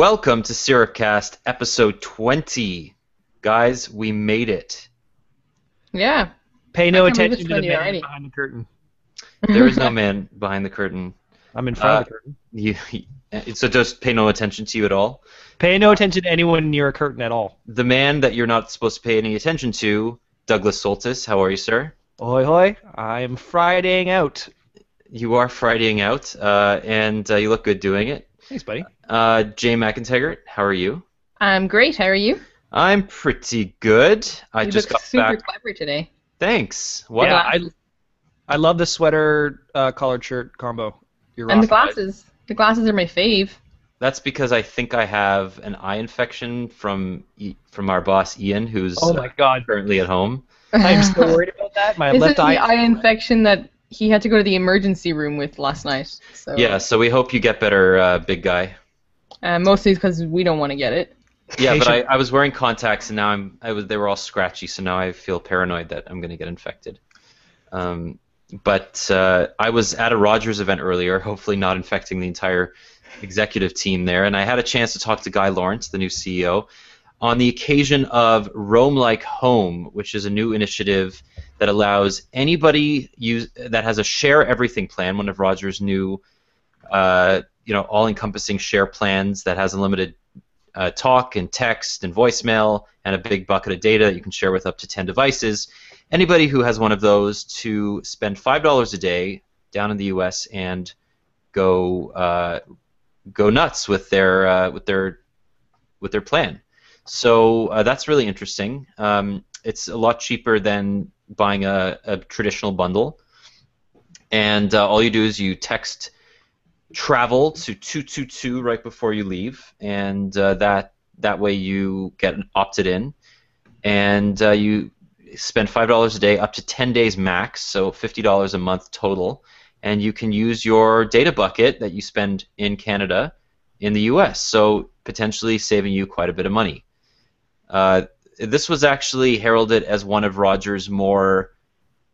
Welcome to SyrupCast episode 20. Guys, we made it. Yeah. Pay no attention to the man behind the curtain. There is no man behind the curtain. I'm in front of the curtain. So just pay no attention to you at all? Pay no attention to anyone near a curtain at all. The man that you're not supposed to pay any attention to, Douglas Soltis. How are you, sir? Ahoy, hoy. I'm Fridaying out. You are Fridaying out, and you look good doing it. Thanks, buddy. Jay McIntyre, how are you? I'm great. How are you? I'm pretty good. I You just look got super back. clever today. Thanks. What? Yeah, I love the sweater collared shirt combo. You're And the rocking it. glasses. The glasses are my fave. That's because I think I have an eye infection from our boss Ian, who's Oh my god. currently at home. I'm so worried about that. My This left is the eye. eye infection that he had to go to the emergency room with last night. So Yeah, so we hope you get better, big guy. mostly because we don't want to get it. Yeah, but Patient. I was wearing contacts and now they were all scratchy, so now I feel paranoid that I'm going to get infected. But I was at a Rogers event earlier, hopefully not infecting the entire executive team there, and I had a chance to talk to Guy Lawrence, the new CEO, on the occasion of Roam Like Home, which is a new initiative that allows anybody that has a share everything plan, one of Rogers' new all-encompassing share plans that has unlimited talk and text and voicemail and a big bucket of data that you can share with up to 10 devices. Anybody who has one of those to spend $5 a day down in the U.S. and go nuts with their plan. So that's really interesting. It's a lot cheaper than buying a traditional bundle, and all you do is you text travel to 222 right before you leave, and that way you get opted in, and you spend $5 a day up to 10 days max, so $50 a month total, and you can use your data bucket that you spend in Canada in the US, so potentially saving you quite a bit of money. This was actually heralded as one of Rogers' more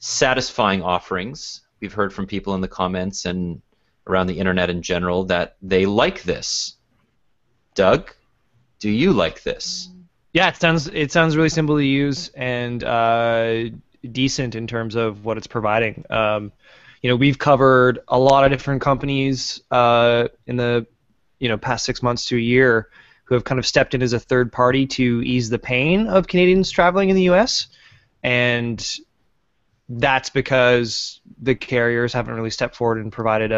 satisfying offerings. We've heard from people in the comments and around the internet in general that they like this. Doug, do you like this? Yeah, it sounds really simple to use and decent in terms of what it's providing. We've covered a lot of different companies in the past 6 months to a year who have kind of stepped in as a third party to ease the pain of Canadians traveling in the U.S. And that's because the carriers haven't really stepped forward and provided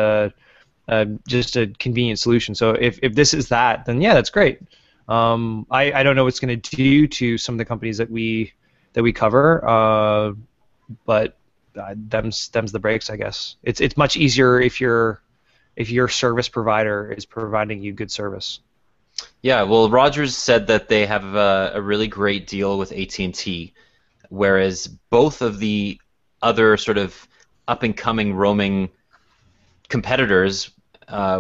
just a convenient solution. So if this is that, then yeah, that's great. I don't know what's going to do to some of the companies that we cover, but them's the breaks, I guess. It's much easier if your service provider is providing you good service. Yeah, well, Rogers said that they have a really great deal with AT&T, whereas both of the other sort of up-and-coming roaming competitors,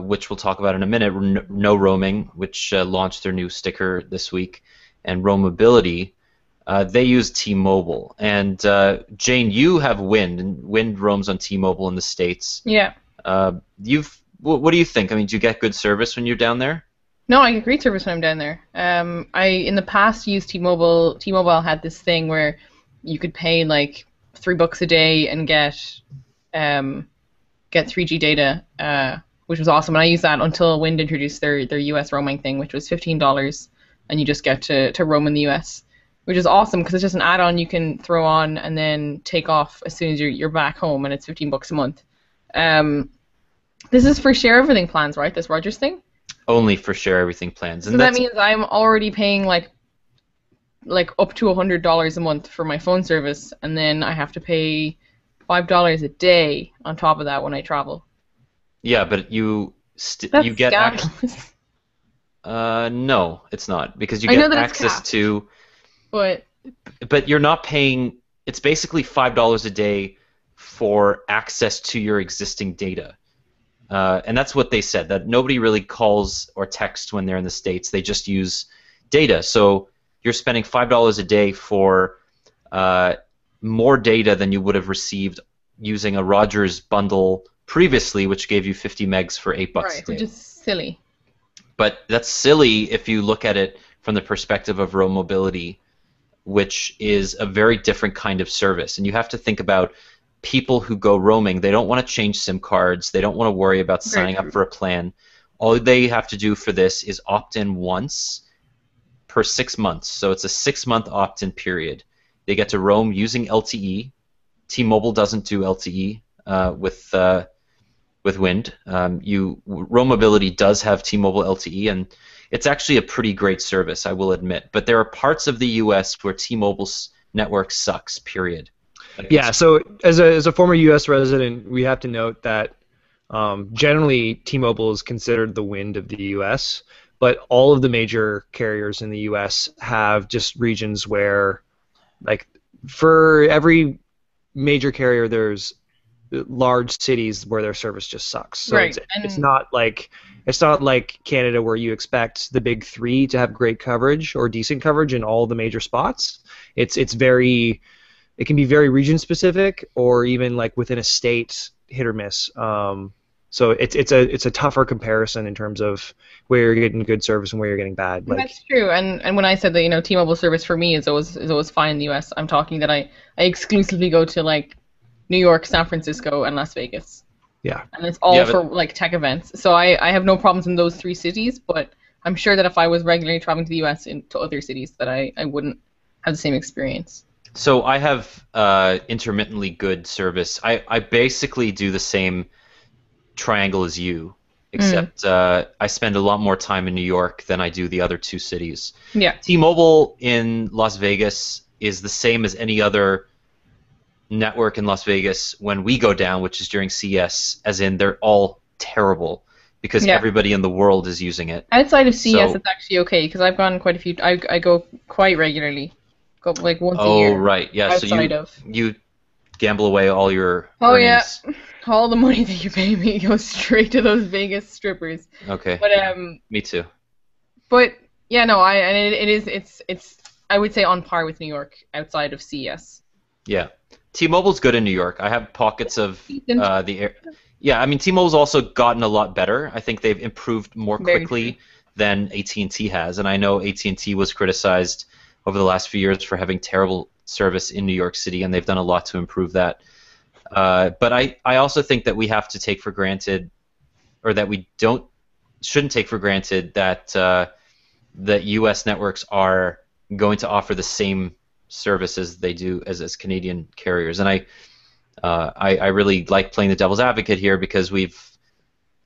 which we'll talk about in a minute, KnowRoaming, which launched their new sticker this week, and Roam Mobility, they use T-Mobile. And Jane, you have Wind, and Wind roams on T-Mobile in the States. Yeah. What do you think? I mean, do you get good service when you're down there? No, I get great service when I'm down there. I in the past used T-Mobile. T-Mobile had this thing where you could pay like $3 a day and get 3G data, which was awesome. And I used that until Wind introduced their US roaming thing, which was $15, and you just get to roam in the US, which is awesome because it's just an add-on you can throw on and then take off as soon as you're back home, and it's $15 a month. This is for share everything plans, right? This Rogers thing. Only for share everything plans. So that means I'm already paying like up to $100 a month for my phone service, and then I have to pay $5 a day on top of that when I travel. Yeah, but you get scandalous. No, it's not, because you I know get that it's access capped. to. But But you're not paying. It's basically $5 a day for access to your existing data. And that's what they said, that nobody really calls or texts when they're in the States. They just use data. So you're spending $5 a day for more data than you would have received using a Rogers bundle previously, which gave you 50 megs for $8 a right, day. which is silly. But that's silly if you look at it from the perspective of Roam Mobility, which is a very different kind of service. And you have to think about people who go roaming. They don't want to change SIM cards. They don't want to worry about signing up for a plan. All they have to do for this is opt in once per 6 months. So it's a 6-month opt-in period. They get to roam using LTE. T-Mobile doesn't do LTE with Wind. Roam Mobility does have T-Mobile LTE, and it's actually a pretty great service, I will admit. But there are parts of the U.S. where T-Mobile's network sucks, period. Yeah, so as a former U.S. resident, we have to note that generally T-Mobile is considered the Wind of the U.S., but all of the major carriers in the U.S. have just regions where, like, for every major carrier, there's large cities where their service just sucks. So right. It's not like Canada where you expect the big three to have great coverage or decent coverage in all the major spots. It can be very region specific or even like within a state hit or miss. So it's a tougher comparison in terms of where you're getting good service and where you're getting bad. That's true. And when I said that T-Mobile service for me is always fine in the US, I'm talking that I exclusively go to like New York, San Francisco, and Las Vegas. Yeah. And it's all for like tech events. So I have no problems in those 3 cities, but I'm sure that if I was regularly traveling to the US to other cities that I wouldn't have the same experience. So I have intermittently good service. I basically do the same triangle as you, except I spend a lot more time in New York than I do the other 2 cities. Yeah. T-Mobile in Las Vegas is the same as any other network in Las Vegas when we go down, which is during CES, as in they're all terrible because everybody in the world is using it. Outside of CES, it's actually okay because I've gone quite a few. I go quite regularly, go like once a year. Oh right, yeah. So you gamble away all your earnings. Yeah, all the money that you pay me goes straight to those Vegas strippers. Okay. But me too. But yeah, no, it's I would say on par with New York outside of CES. Yeah. T-Mobile's good in New York. I have pockets of the air. Yeah, I mean T-Mobile's also gotten a lot better. I think they've improved more quickly than AT&T has, and I know AT&T was criticized over the last few years for having terrible service in New York City, and they've done a lot to improve that. But I also think that we have to take for granted, or that we shouldn't take for granted that that U.S. networks are going to offer the same services they do as Canadian carriers, and I really like playing the devil's advocate here because we've,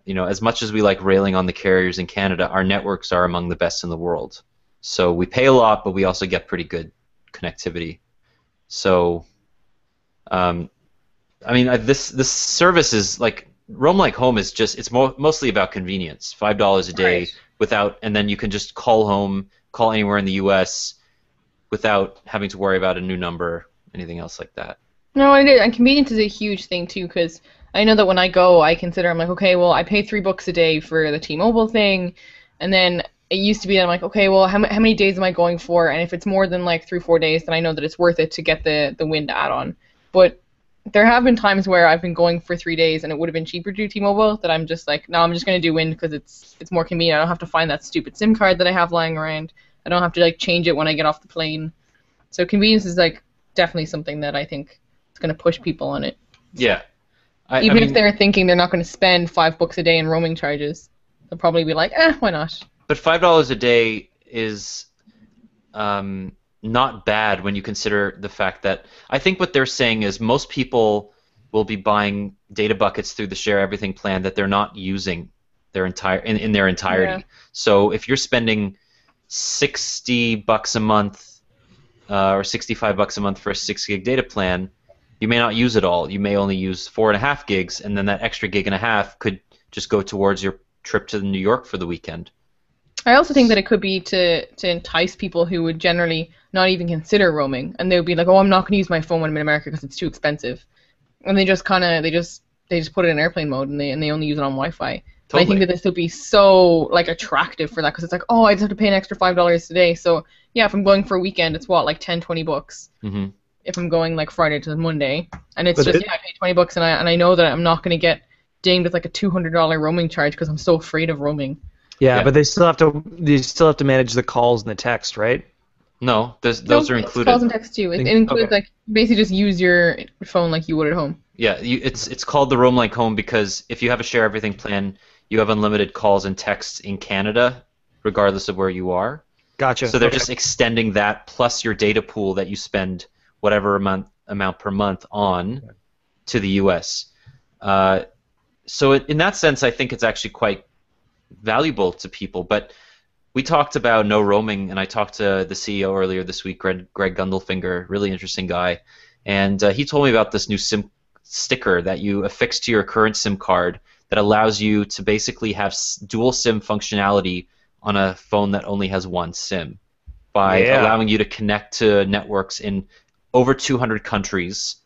as much as we like railing on the carriers in Canada, our networks are among the best in the world. So we pay a lot, but we also get pretty good connectivity. So, I mean, this service is like Roam Like Home is it's mostly about convenience. $5 a day and then you can just call home, call anywhere in the U.S. without having to worry about a new number, anything else like that. No, it is, and convenience is a huge thing too, because I know that when I go, I'm like, okay, well, I pay $3 a day for the T-Mobile thing, and then it used to be that I'm like, okay, well, how many days am I going for? And if it's more than like 3-4 days, then I know that it's worth it to get the Wind add-on. But there have been times where I've been going for 3 days, and it would have been cheaper to do T-Mobile, that I'm just like, no, I'm just going to do Wind because it's more convenient. I don't have to find that stupid SIM card that I have lying around. I don't have to like change it when I get off the plane. So convenience is like definitely something that I think is going to push people on it. Yeah. Even if they're thinking they're not going to spend $5 a day in roaming charges, they'll probably be like, why not? But $5 a day is not bad when you consider the fact that I think what they're saying is most people will be buying data buckets through the Share Everything plan that they're not using in their entirety. Yeah. So if you're spending $60 a month or $65 a month for a 6 gig data plan, you may not use it all. You may only use 4.5 gigs, and then that extra gig and a half could just go towards your trip to New York for the weekend. I also think that it could be to entice people who would generally not even consider roaming, and they would be like, oh, I'm not going to use my phone when I'm in America because it's too expensive, and they just put it in airplane mode and they only use it on Wi-Fi. Totally. I think that this would be so like attractive for that because it's like, oh, I just have to pay an extra $5 today. So yeah, if I'm going for a weekend, it's what, like $10-20. Mm-hmm. If I'm going like Friday to Monday, and it's I pay $20 and I know that I'm not going to get dinged with like a $200 roaming charge because I'm so afraid of roaming. Yeah, but they still have to manage the calls and the text, right? No, those are It's included. calls and text too. It includes like basically just use your phone like you would at home. Yeah, it's called the Roam Like Home because if you have a Share Everything plan, you have unlimited calls and texts in Canada, regardless of where you are. Gotcha. So they're just extending that plus your data pool that you spend whatever amount per month on to the U.S. So in that sense, I think it's actually quite valuable to people. But we talked about no roaming, and I talked to the CEO earlier this week, Greg Gundelfinger, really interesting guy, and he told me about this new SIM sticker that you affix to your current SIM card that allows you to basically have dual SIM functionality on a phone that only has one SIM by allowing you to connect to networks in over 200 countries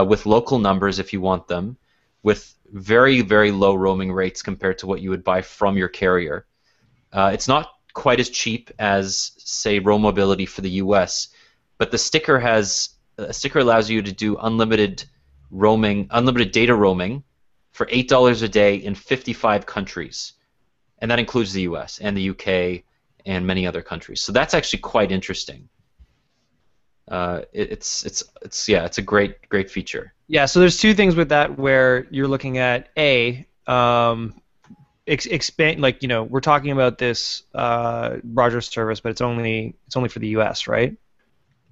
with local numbers if you want them, with very, very low roaming rates compared to what you would buy from your carrier. It's not quite as cheap as, say, Roam Mobility for the US, but the sticker allows you to do unlimited data roaming for $8 a day in 55 countries. And that includes the US and the UK and many other countries. So that's actually quite interesting. It's a great feature. Yeah, so there's two things with that where you're looking at expand, like, we're talking about this Rogers service, but it's only for the US, right?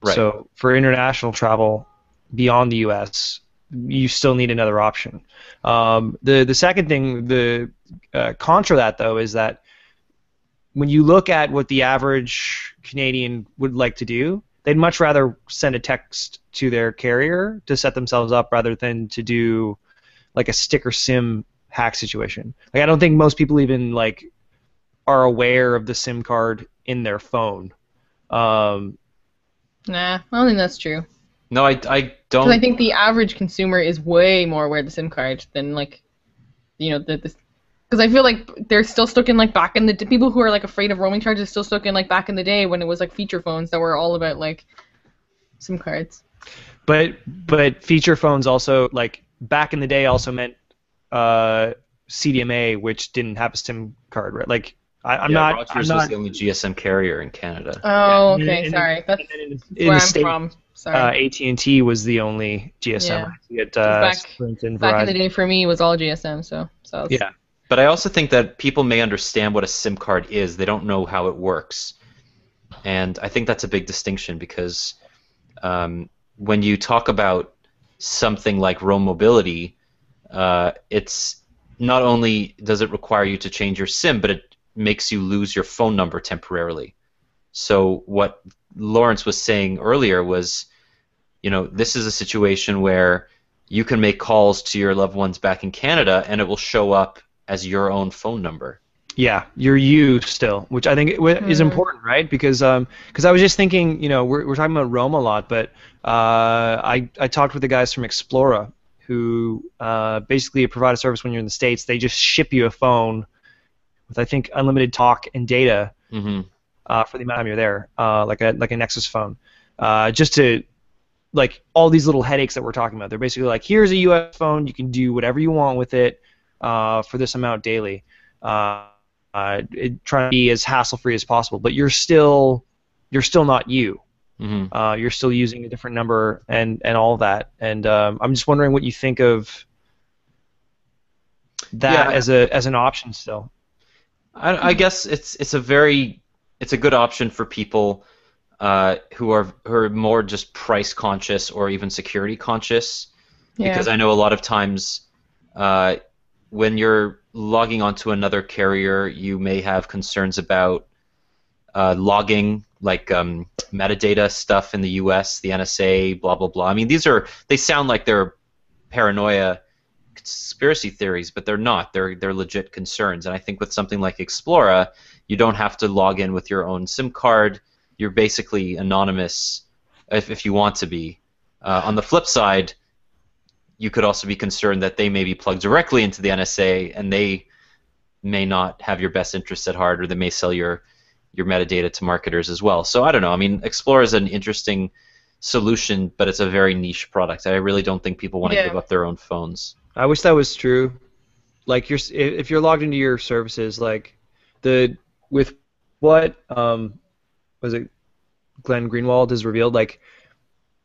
Right. So for international travel beyond the US, you still need another option. The second thing, the contra that though, is that when you look at what the average Canadian would like to do, they'd much rather send a text to their carrier to set themselves up rather than to do like a sticker SIM hack situation. Like, I don't think most people even like are aware of the SIM card in their phone. Nah, I don't think that's true. No, I don't. Because I think the average consumer is way more aware of the SIM card than like, because I feel like they're still stuck in like back in the people who are like afraid of roaming charges are still stuck in like back in the day when it was like feature phones that were all about like SIM cards. But feature phones also, like, back in the day also meant CDMA, which didn't have a SIM card, right? Like, Rogers was the only GSM carrier in Canada. Oh, okay, sorry. That's where I'm from. Sorry. AT&T was the only GSM. Yeah. Back in the day for me it was all GSM, so yeah. But I also think that people may understand what a SIM card is. They don't know how it works. And I think that's a big distinction because when you talk about something like Roam Mobility, it's not only does it require you to change your SIM, but it makes you lose your phone number temporarily. So what Lawrence was saying earlier was, this is a situation where you can make calls to your loved ones back in Canada and it will show up as your own phone number. Yeah, you're you still, which I think is important, right? Because I was just thinking, we're talking about Roam a lot, but I talked with the guys from Xperia who basically provide a service when you're in the States. They just ship you a phone with, I think, unlimited talk and data for the amount of time you're there, like a Nexus phone, just to, like, all these little headaches that we're talking about. They're basically like, here's a US phone, you can do whatever you want with it for this amount daily. Trying to be as hassle-free as possible, but you're still not you. You're still using a different number and all of that. And I'm just wondering what you think of that as an option still. I guess it's a good option for people who are more just price conscious or even security conscious. Yeah. Because I know a lot of times when you're logging onto another carrier, you may have concerns about logging, like metadata stuff in the US, the NSA, blah blah blah. I mean, they sound like they're paranoia conspiracy theories, but they're not. They're legit concerns. And I think with something like Xperia, you don't have to log in with your own SIM card. You're basically anonymous if you want to be. On the flip side, you could also be concerned that they may be plugged directly into the NSA and they may not have your best interests at heart, or they may sell your metadata to marketers as well. So I don't know. I mean, Xperia is an interesting solution, but it's a very niche product. I really don't think people want to give up their own phones. I wish that was true. Like, if you're logged into your services, like, with what was it Glenn Greenwald has revealed, like,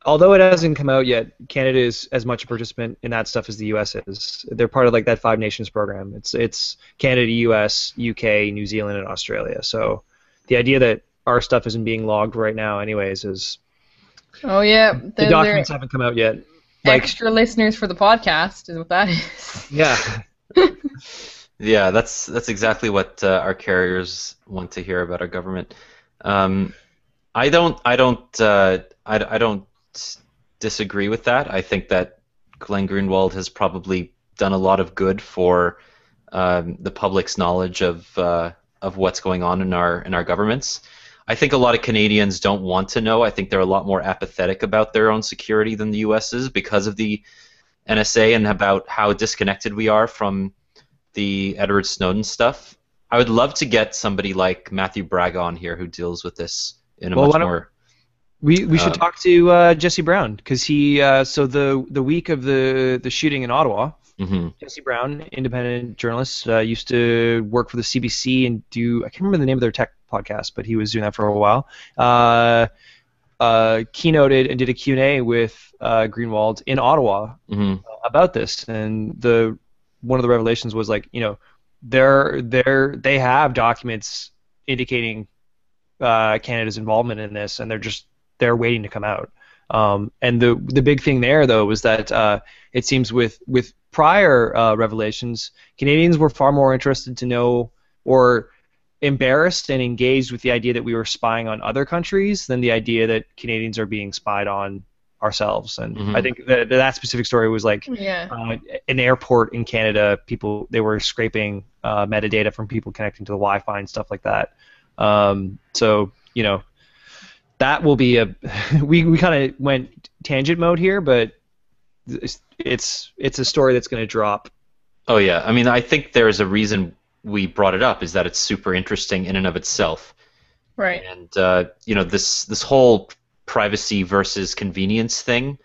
although it hasn't come out yet, Canada is as much a participant in that stuff as the U.S. is. They're part of like that Five Nations program. It's Canada, U.S., U.K., New Zealand, and Australia. So the idea that our stuff isn't being logged right now, anyways, is the documents haven't come out yet. Like, extra listeners for the podcast is what that is. Yeah. Yeah, that's exactly what our carriers want to hear about our government. I don't disagree with that. I think that Glenn Greenwald has probably done a lot of good for the public's knowledge of what's going on in our governments. I think a lot of Canadians don't want to know. I think they're a lot more apathetic about their own security than the U.S. is because of the NSA and about how disconnected we are from the Edward Snowden stuff. I would love to get somebody like Matthew Braga on here who deals with this in a much more... We should talk to Jesse Brown, because he so the week of the shooting in Ottawa, Jesse Brown, independent journalist, used to work for the CBC and I can't remember the name of their tech podcast, but he was doing that for a while. Keynoted and did a Q&A with Greenwald in Ottawa about this, and one of the revelations was, like, they have documents indicating Canada's involvement in this, and they're waiting to come out. And the big thing there, though, was that it seems with prior revelations, Canadians were far more interested to know, or embarrassed and engaged with the idea that we were spying on other countries than the idea that Canadians are being spied on ourselves. And I think that specific story was like an airport in Canada. They were scraping metadata from people connecting to the Wi-Fi and stuff like that. So that will be we kind of went tangent mode here, but it's a story that's going to drop. Oh yeah, I mean, I think there's a reason we brought it up, is that it's super interesting in and of itself. Right. And this whole privacy versus convenience thing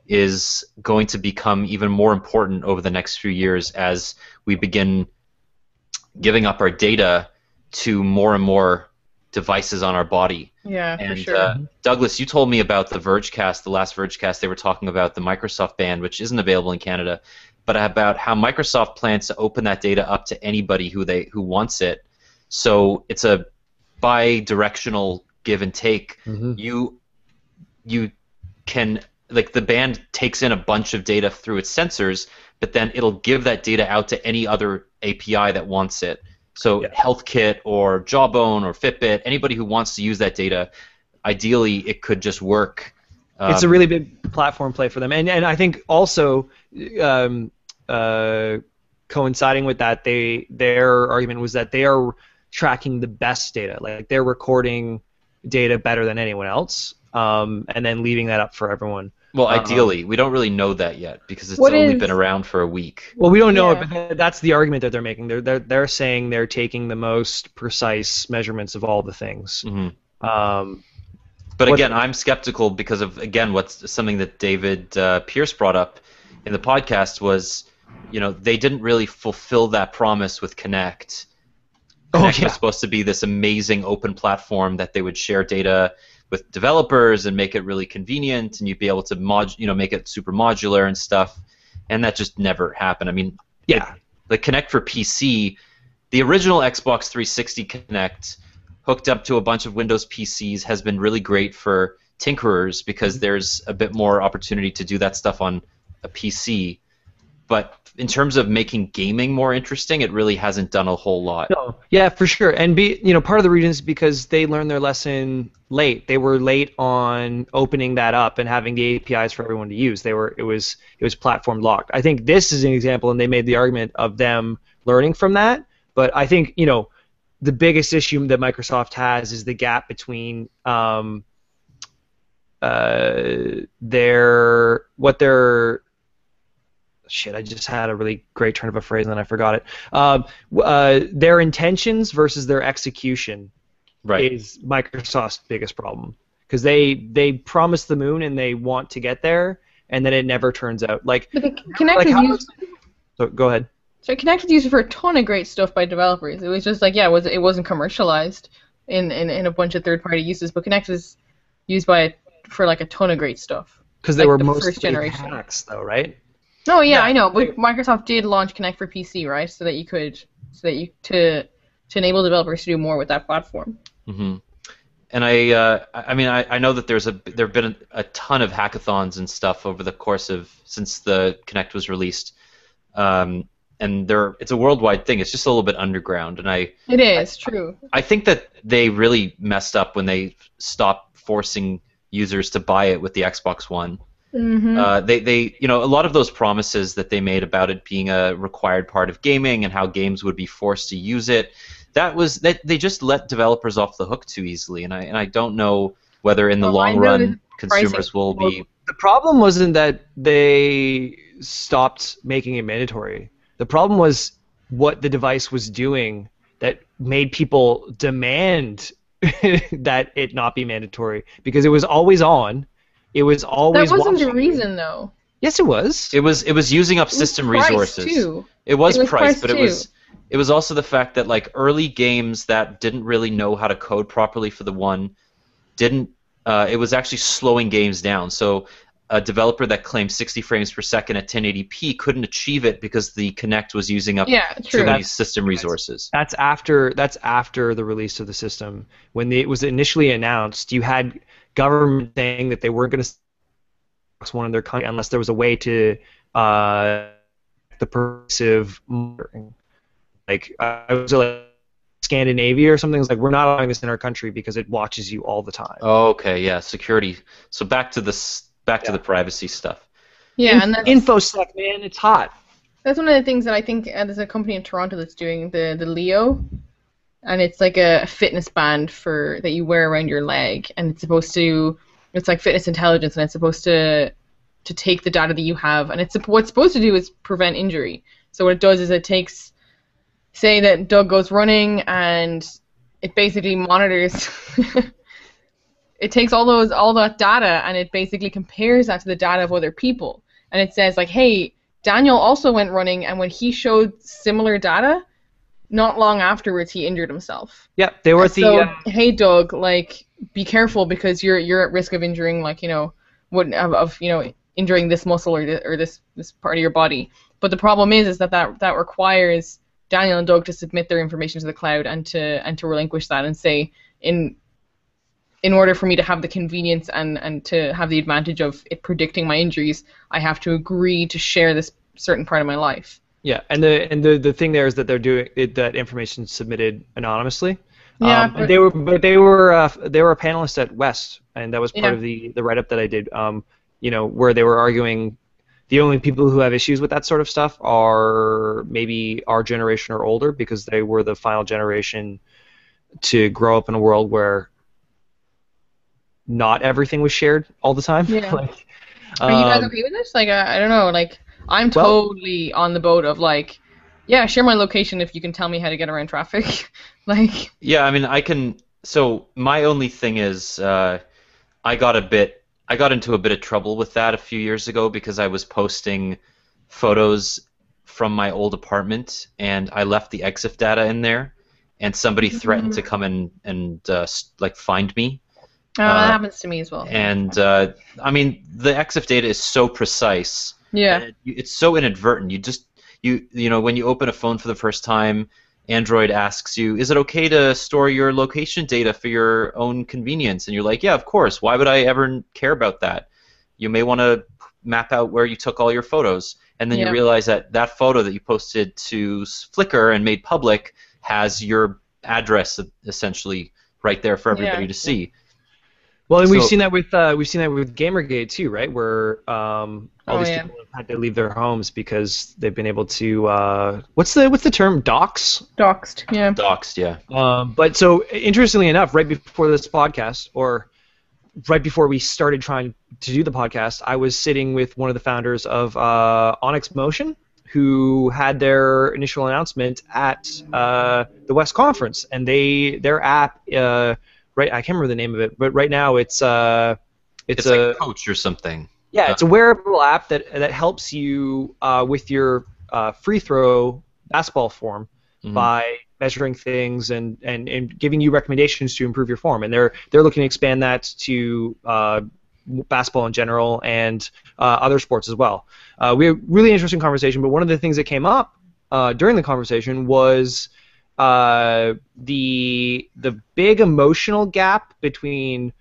is going to become even more important over the next few years as we begin giving up our data to more and more devices on our body. Yeah, and, for sure. Douglas, you told me about the Vergecast, the last Vergecast. They were talking about the Microsoft band, which isn't available in Canada, but about how Microsoft plans to open that data up to anybody who wants it. So it's a bi-directional give and take. You can, like, the band takes in a bunch of data through its sensors, but then it'll give that data out to any other API that wants it. So HealthKit or Jawbone or Fitbit, anybody who wants to use that data, ideally it could just work. It's a really big platform play for them, and I think also coinciding with that, their argument was that they are tracking the best data, like they're recording data better than anyone else, and then leaving that up for everyone. Well, ideally, we don't really know that yet because it's only been around for a week. Well, we don't know it, but that's the argument that they're making. They're saying they're taking the most precise measurements of all the things. But again, I'm skeptical because of, again, what's something that David Pierce brought up in the podcast was, they didn't really fulfill that promise with Connect. Connect was supposed to be this amazing open platform that they would share data with developers and make it really convenient, and you'd be able to make it super modular and stuff, and that just never happened. I mean, the Connect for PC, the original Xbox 360 Connect, hooked up to a bunch of Windows PCs, has been really great for tinkerers because there's a bit more opportunity to do that stuff on a PC. But in terms of making gaming more interesting, it really hasn't done a whole lot. No, yeah, for sure. And part of the reason is because they learned their lesson late. They were late on opening that up and having the APIs for everyone to use. It was platform locked. I think this is an example, and they made the argument of them learning from that. But I think the biggest issue that Microsoft has is the gap between I just had a really great turn of a phrase and then I forgot it. Their intentions versus their execution is Microsoft's biggest problem, because they promise the moon and they want to get there, and then it never turns out. Like, but the Connect is used. So go ahead. So Kinect was used for a ton of great stuff by developers. It was just like, yeah, it wasn't commercialized in a bunch of third-party uses, but Kinect was used for like a ton of great stuff. Because they like were the mostly first generation. hacks, though, right? No, yeah, I know, but Microsoft did launch Kinect for PC, right? To enable developers to do more with that platform. Mm-hmm. And I know that there have been a ton of hackathons and stuff over the course of since the Kinect was released, and it's a worldwide thing. It's just a little bit underground, and it is true. I think that they really messed up when they stopped forcing users to buy it with the Xbox One. Mm-hmm. They a lot of those promises that they made about it being a required part of gaming and how games would be forced to use it. That they just let developers off the hook too easily, and I don't know whether in the long run consumers will be. The problem wasn't that they stopped making it mandatory. The problem was what the device was doing that made people demand that it not be mandatory, because it was always on. It was always. That wasn't the reason, though. Yes, it was. It was using up system resources. Too. It was price, but too. It was also the fact that like early games that didn't really know how to code properly for the One didn't. It was actually slowing games down. So a developer that claimed 60 frames per second at 1080p couldn't achieve it because the Kinect was using up too many system resources. That's after the release of the system. When it was initially announced, you had government saying that they weren't going to one in their country unless there was a way to the pervasive monitoring. Like I was like Scandinavia or something. It's like, we're not allowing this in our country because it watches you all the time. Oh, okay, yeah, security. So back to the privacy stuff. Yeah, and that's, InfoSec, man, it's hot. That's one of the things that I think there's a company in Toronto that's doing the Leo, and it's like a fitness band that you wear around your leg, and it's like fitness intelligence, and it's supposed to take the data that you have, and what's supposed to do is prevent injury. So what it does is it takes, say that Doug goes running, and it basically monitors. It takes all that data, and it basically compares that to the data of other people, and it says like, hey, Daniel also went running, and when he showed similar data, not long afterwards he injured himself. Yeah, they were hey Doug, like, be careful because you're at risk of injuring, like, injuring this muscle or this part of your body. But the problem is that requires Daniel and Doug to submit their information to the cloud and to relinquish that and say, in order for me to have the convenience and to have the advantage of it predicting my injuries, I have to agree to share this certain part of my life. Yeah, and the thing there is that they're doing that information submitted anonymously. Yeah, but they were a panelist at West, and that was part of the write-up that I did. Where they were arguing the only people who have issues with that sort of stuff are maybe our generation or older, because they were the final generation to grow up in a world where not everything was shared all the time. Yeah. Like, are you guys okay with this? Like, I don't know. Like, I'm totally on the boat of like, yeah, share my location if you can tell me how to get around traffic. Like. Yeah, I mean, I can. So my only thing is, I got into a bit of trouble with that a few years ago because I was posting photos from my old apartment and I left the EXIF data in there, and somebody threatened to come and find me. That happens to me as well. And I mean, the EXIF data is so precise. Yeah. It's so inadvertent. When you open a phone for the first time, Android asks you, is it okay to store your location data for your own convenience? And you're like, yeah, of course. Why would I ever care about that? You may want to map out where you took all your photos. And then you realize that photo that you posted to Flickr and made public has your address essentially right there for everybody to see. Well, and we've seen that with Gamergate too, right? Where all these people have had to leave their homes because they've been able to what's the term? Doxed, yeah. Doxed, yeah. But so interestingly enough, right before this podcast, or right before we started trying to do the podcast, I was sitting with one of the founders of Onyx Motion, who had their initial announcement at the West Conference, and their app. Right, I can't remember the name of it, but right now it's like a coach or something. Yeah, it's a wearable app that helps you with your free throw basketball form Mhm. by measuring things and giving you recommendations to improve your form. And they're looking to expand that to basketball in general and other sports as well. We had a really interesting conversation, but one of the things that came up during the conversation was the big emotional gap between,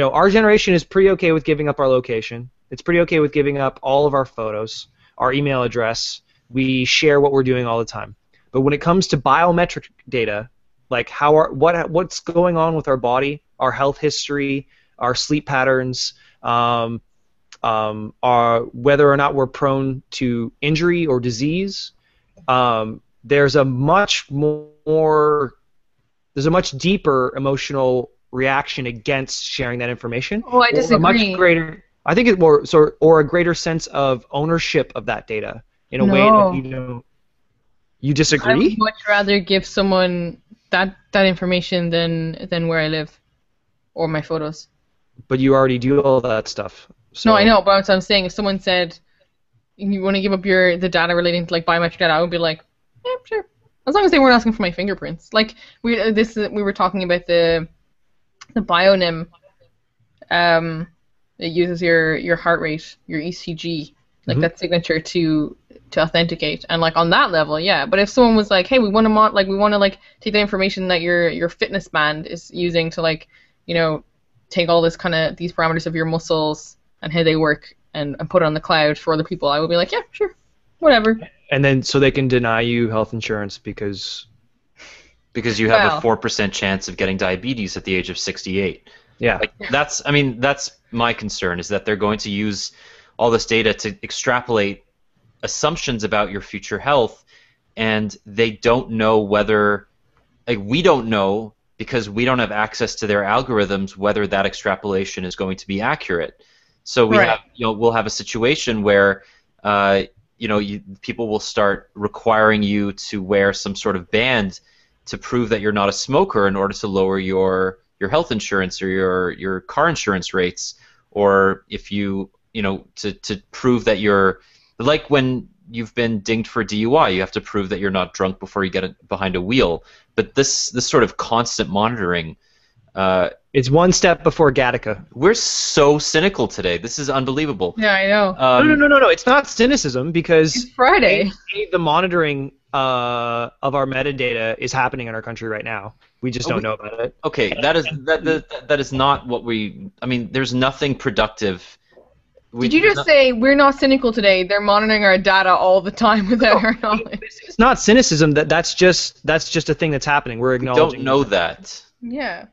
our generation is pretty okay with giving up our location. It's pretty okay with giving up all of our photos, our email address. We share what we're doing all the time. But when it comes to biometric data, like what's going on with our body, our health history, our sleep patterns, whether or not we're prone to injury or disease, there's a much deeper emotional reaction against sharing that information. Oh, I Or a much disagree. greater, I think or a greater sense of ownership of that data in a way that No. you I would disagree. much rather give someone that information than where I live or my photos. But you already do all that stuff. No, I So know, but what I'm saying, if someone said you want to give up the data relating to like biometric data, I would be like, yeah, sure. As long as they weren't asking for my fingerprints. Like we were talking about the bionym. It uses your heart rate, your ECG, like that signature to authenticate, and like on that level, yeah. But if someone was like, hey, we want to take the information that your fitness band is using to take all this these parameters of your muscles and how they work and put it on the cloud for other people, I would be like, yeah, sure, whatever. and then so they can deny you health insurance because Because you have Well. a 4% chance of getting diabetes at the age of 68. yeah. Like that's my concern, is that they're going to use all this data to extrapolate assumptions about your future health, and they don't know whether, like, we don't know, because we don't have access to their algorithms, whether that extrapolation is going to be accurate. So Right. we'll have a situation where people will start requiring you to wear some sort of band to prove that you're not a smoker in order to lower your health insurance or your car insurance rates, or if to prove that you're, like when you've been dinged for DUI, you have to prove that you're not drunk before you get behind a wheel. But this sort of constant monitoring, It's one step before Gattaca. we're so cynical today. This is unbelievable. Yeah, I know. No. It's not cynicism because It's Friday. the monitoring of our metadata is happening in our country right now. We just don't know about it. Okay, that is not what we. I mean, there's nothing productive. Did you just say we're not cynical today? They're monitoring our data all the time without our knowledge. It's not cynicism. That's just a thing that's happening. We're We acknowledging. don't know that. Yeah.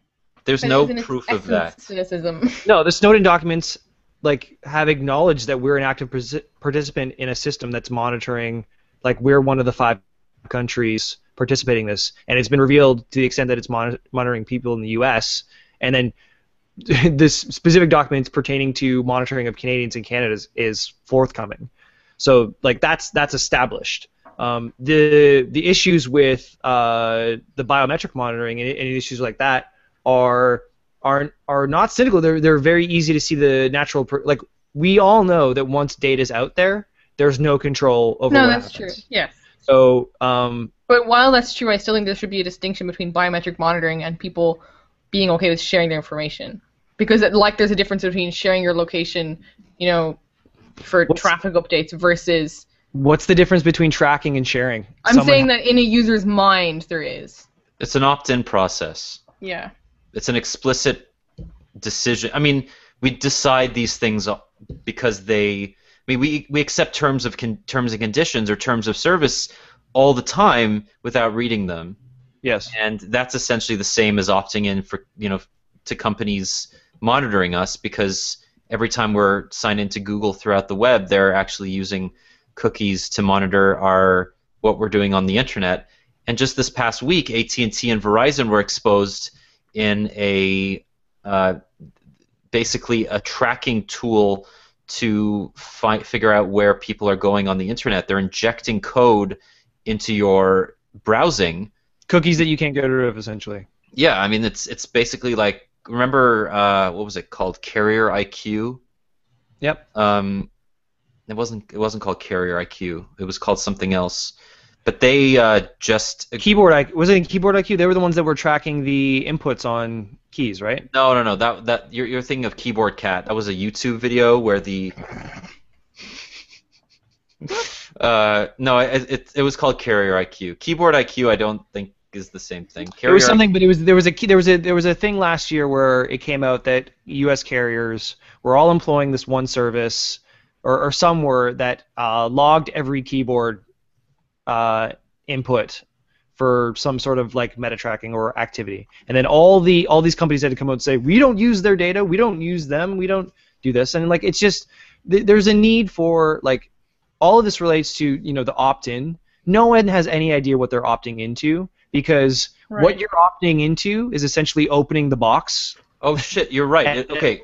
There's That no is in its proof of essence that. Cynicism. No, the Snowden documents have acknowledged that we're an active participant in a system that's monitoring. Like, we're one of the 5 countries participating in this, and it's been revealed to the extent that it's monitoring people in the U.S. And then this specific documents pertaining to monitoring of Canadians in Canada is forthcoming. So that's established. The issues with the biometric monitoring and issues like that are not cynical. They're very easy to see the natural. We all know that once data's out there, there's no control over No, what that's happens. true. Yes. So But while that's true, I still think there should be a distinction between biometric monitoring and people being okay with sharing their information. Because there's a difference between sharing your location, for traffic updates versus. what's the difference between tracking and sharing? I'm saying that in a user's mind there is. It's an opt-in process. Yeah. It's an explicit decision. I mean, we decide these things because we accept terms and conditions or terms of service all the time without reading them. Yes. And that's essentially the same as opting in for to companies monitoring us, because every time we're signed into Google throughout the web, they're actually using cookies to monitor what we're doing on the internet. And just this past week, AT&T and Verizon were exposed in basically a tracking tool to figure out where people are going on the internet. They're injecting code into your browsing. Cookies that you can't get rid of, essentially. Yeah, I mean, it's basically like, remember what was it called? Carrier IQ. Yep. It wasn't called Carrier IQ. It was called something else. But they just Was it in Keyboard IQ? They were the ones that were tracking the inputs on keys, right? no. That you're thinking of Keyboard Cat. That was a YouTube video where the no, it was called Carrier IQ. Keyboard IQ, I don't think is the same thing. There was something, but there was a thing last year where it came out that U.S. carriers were all employing this one service, or some were, that logged every keyboard input for some sort of like meta tracking or activity, and then all these companies had to come out and say, we don't use their data, we don't use them, we don't do this, and like it's just there's a need for like all of this relates to the opt-in. No one has any idea what they're opting into, because what you're opting into is essentially opening the box. Oh shit, you're right. Okay,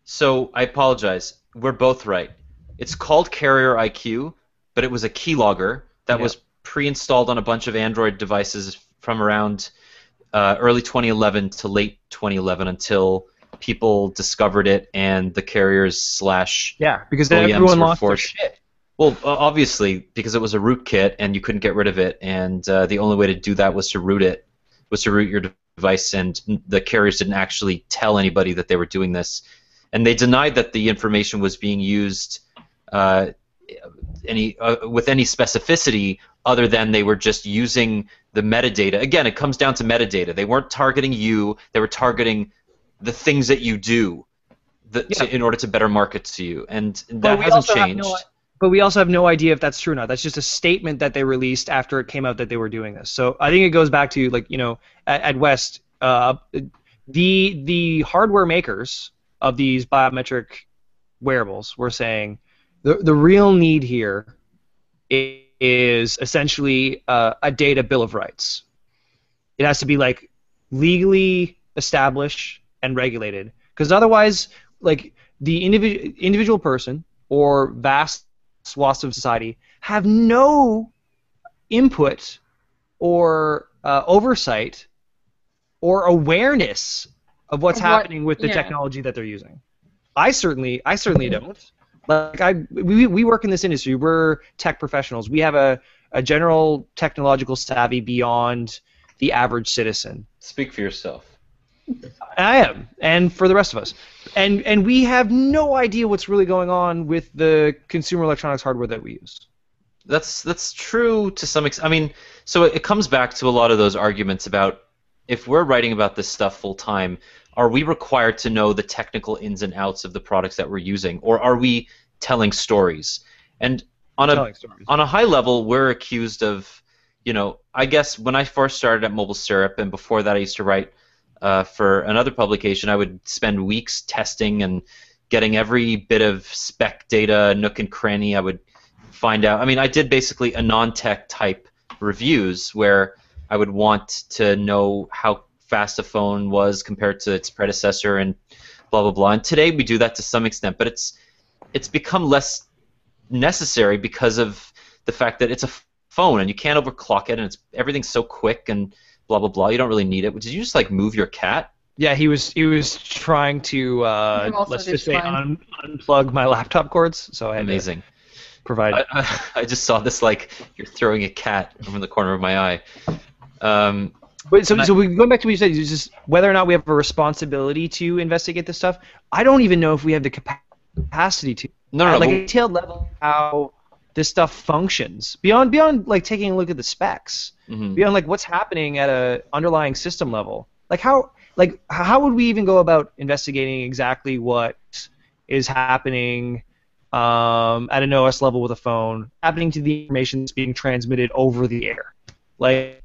so I apologize. We're both right. It's called Carrier IQ, but it was a keylogger that was pre-installed on a bunch of Android devices from around early 2011 to late 2011 until people discovered it and the carriers / because OEMs everyone were lost their forced. shit. Well, obviously, because it was a rootkit and you couldn't get rid of it, and the only way to do that was to root your device, and the carriers didn't actually tell anybody that they were doing this, and they denied that the information was being used with any specificity other than they were just using the metadata. Again, it comes down to metadata. They weren't targeting you; they were targeting the things that you do in order to better market to you, and that hasn't changed. But we also have no idea if that's true or not. That's just a statement that they released after it came out that they were doing this. So I think it goes back to, like, at West, the hardware makers of these biometric wearables were saying the real need here is essentially a data bill of rights. It has to be like legally established and regulated, because otherwise, like, the individual person or vast swaths of society have no input or oversight or awareness of what's happening with the technology that they're using. I certainly don't. Like, we work in this industry. We're tech professionals. We have a general technological savvy beyond the average citizen. Speak for yourself. I am, and for the rest of us. And we have no idea what's really going on with the consumer electronics hardware that we use. That's true to some extent. I mean, so it comes back to a lot of those arguments about, if we're writing about this stuff full time, are we required to know the technical ins and outs of the products that we're using, or are we telling stories? And on a high level, we're accused of, I guess when I first started at MobileSyrup, and before that I used to write for another publication, I would spend weeks testing and getting every bit of spec data, nook and cranny. I would find out. I mean, I did basically a non-tech type reviews where I would want to know how fast a phone was compared to its predecessor and blah, blah, blah. And today we do that to some extent, but it's become less necessary because of the fact that it's a phone and you can't overclock it, and everything's so quick and blah, blah, blah. You don't really need it. Did you just, like, move your cat? Yeah, he was trying to, let's just say, unplug my laptop cords, so I had Amazing. To provide... I just saw this, like, you're throwing a cat from the corner of my eye. But so going back to what you said, it's just whether or not we have a responsibility to investigate this stuff. I don't even know if we have the capacity to. No. Like, a detailed level how this stuff functions beyond like taking a look at the specs, beyond like what's happening at a underlying system level. Like how would we even go about investigating exactly what is happening at an OS level with a phone, happening to the information that's being transmitted over the air? Like,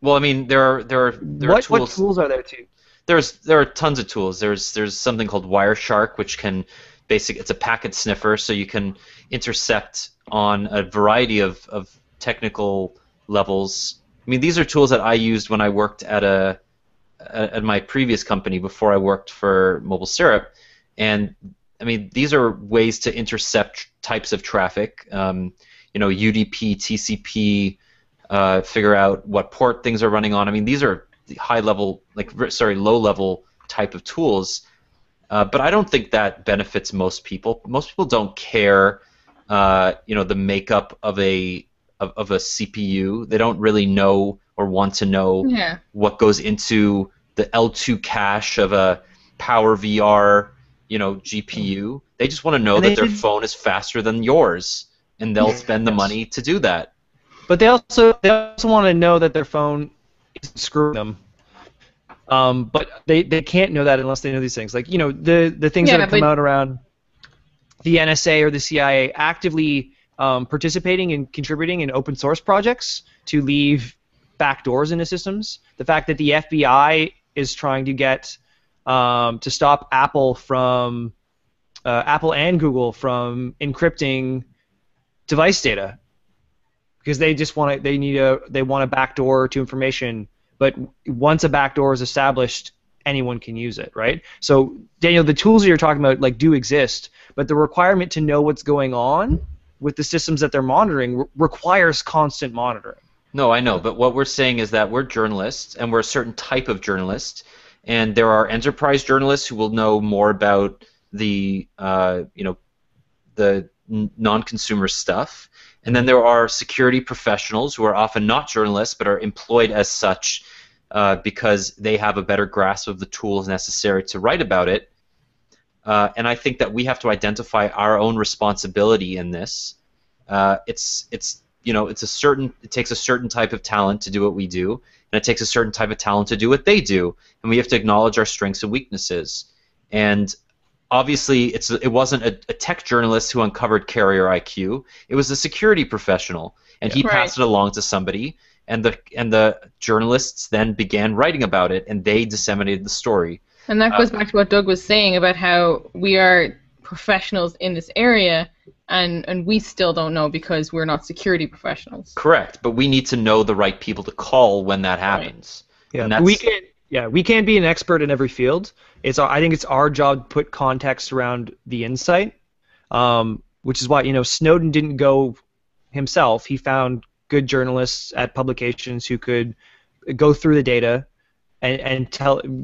well, I mean, there are tools. What tools are there too? There are tons of tools. There's something called Wireshark, which can it's a packet sniffer, so you can intercept on a variety of technical levels. I mean, these are tools that I used when I worked at my previous company before I worked for MobileSyrup, and I mean, these are ways to intercept types of traffic. UDP, TCP, figure out what port things are running on. I mean, these are low level type of tools. But I don't think that benefits most people. Most people don't care, the makeup of a of a CPU. They don't really know or want to know Yeah. what goes into the L2 cache of a Power VR, GPU. They just want to know And that they their did- phone is faster than yours, and they'll spend the Yes. money to do that. But they also want to know that their phone isn't screwing them. But they can't know that unless they know these things. Like, the things that Yeah, have come but- out around the NSA or the CIA actively participating and contributing in open source projects to leave backdoors into systems. The fact that the FBI is trying to get to stop Apple and Google from encrypting device data because they want a backdoor to information. But once a backdoor is established, anyone can use it, right? So, Daniel, the tools that you're talking about do exist, but the requirement to know what's going on with the systems that they're monitoring requires constant monitoring. No, I know, but what we're saying is that we're journalists, and we're a certain type of journalist, and there are enterprise journalists who will know more about the non-consumer stuff, and then there are security professionals who are often not journalists but are employed as such because they have a better grasp of the tools necessary to write about it. And I think that we have to identify our own responsibility in this. It takes a certain type of talent to do what we do, and it takes a certain type of talent to do what they do, and we have to acknowledge our strengths and weaknesses. And obviously, it wasn't a tech journalist who uncovered carrier IQ. It was a security professional, and he passed it along to somebody, and the journalists then began writing about it, and they disseminated the story. And that goes back to what Doug was saying about how we are professionals in this area, and we still don't know because we're not security professionals. Correct, but we need to know the right people to call when that happens. Yeah, And we can't be an expert in every field. I think it's our job to put context around the insight, which is why Snowden didn't go himself. He found good journalists at publications who could go through the data and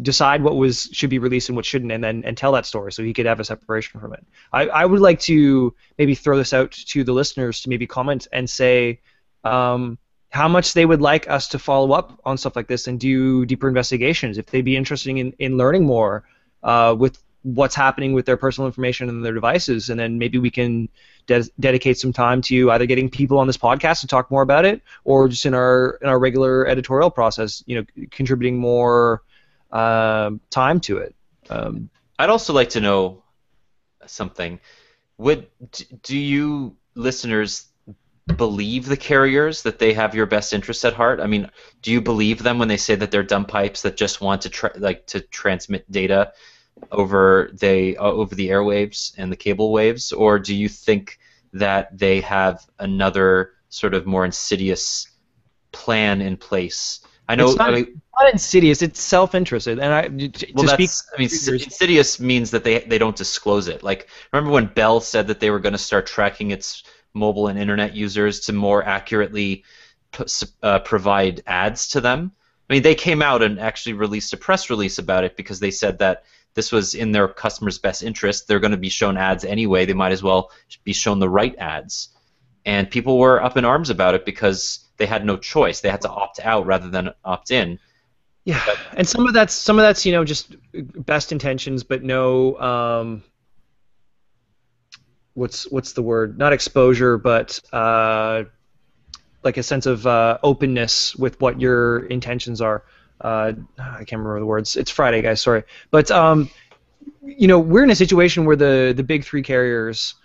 decide what should be released and what shouldn't, and tell that story so he could have a separation from it. I would like to maybe throw this out to the listeners to maybe comment and say how much they would like us to follow up on stuff like this and do deeper investigations, if they'd be interested in learning more with what's happening with their personal information and their devices, and then maybe we can dedicate some time to either getting people on this podcast to talk more about it, or just in our regular editorial process, contributing more time to it. I'd also like to know something. Do you listeners believe the carriers that they have your best interests at heart? I mean, do you believe them when they say that they're dumb pipes that just want to transmit data over the airwaves and the cable waves, or do you think that they have another sort of more insidious plan in place? I know. It's not insidious. It's self-interested, and insidious means that they don't disclose it. Like, remember when Bell said that they were going to start tracking its mobile and internet users to more accurately provide ads to them? I mean, they came out and actually released a press release about it because they said that this was in their customers' best interest. They're going to be shown ads anyway. They might as well be shown the right ads. And people were up in arms about it because they had no choice. They had to opt out rather than opt in. Yeah, and some of that's just best intentions, but no what's the word? Not exposure, but like a sense of openness with what your intentions are. I can't remember the words. It's Friday, guys. Sorry, but we're in a situation where the big three carriers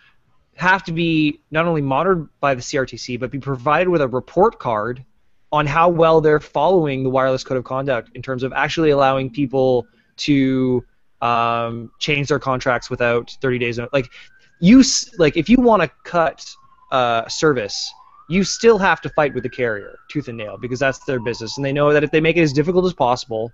have to be not only monitored by the CRTC, but be provided with a report card on how well they're following the wireless code of conduct in terms of actually allowing people to change their contracts without 30 days. Like if you want to cut service, you still have to fight with the carrier tooth and nail because that's their business, and they know that if they make it as difficult as possible,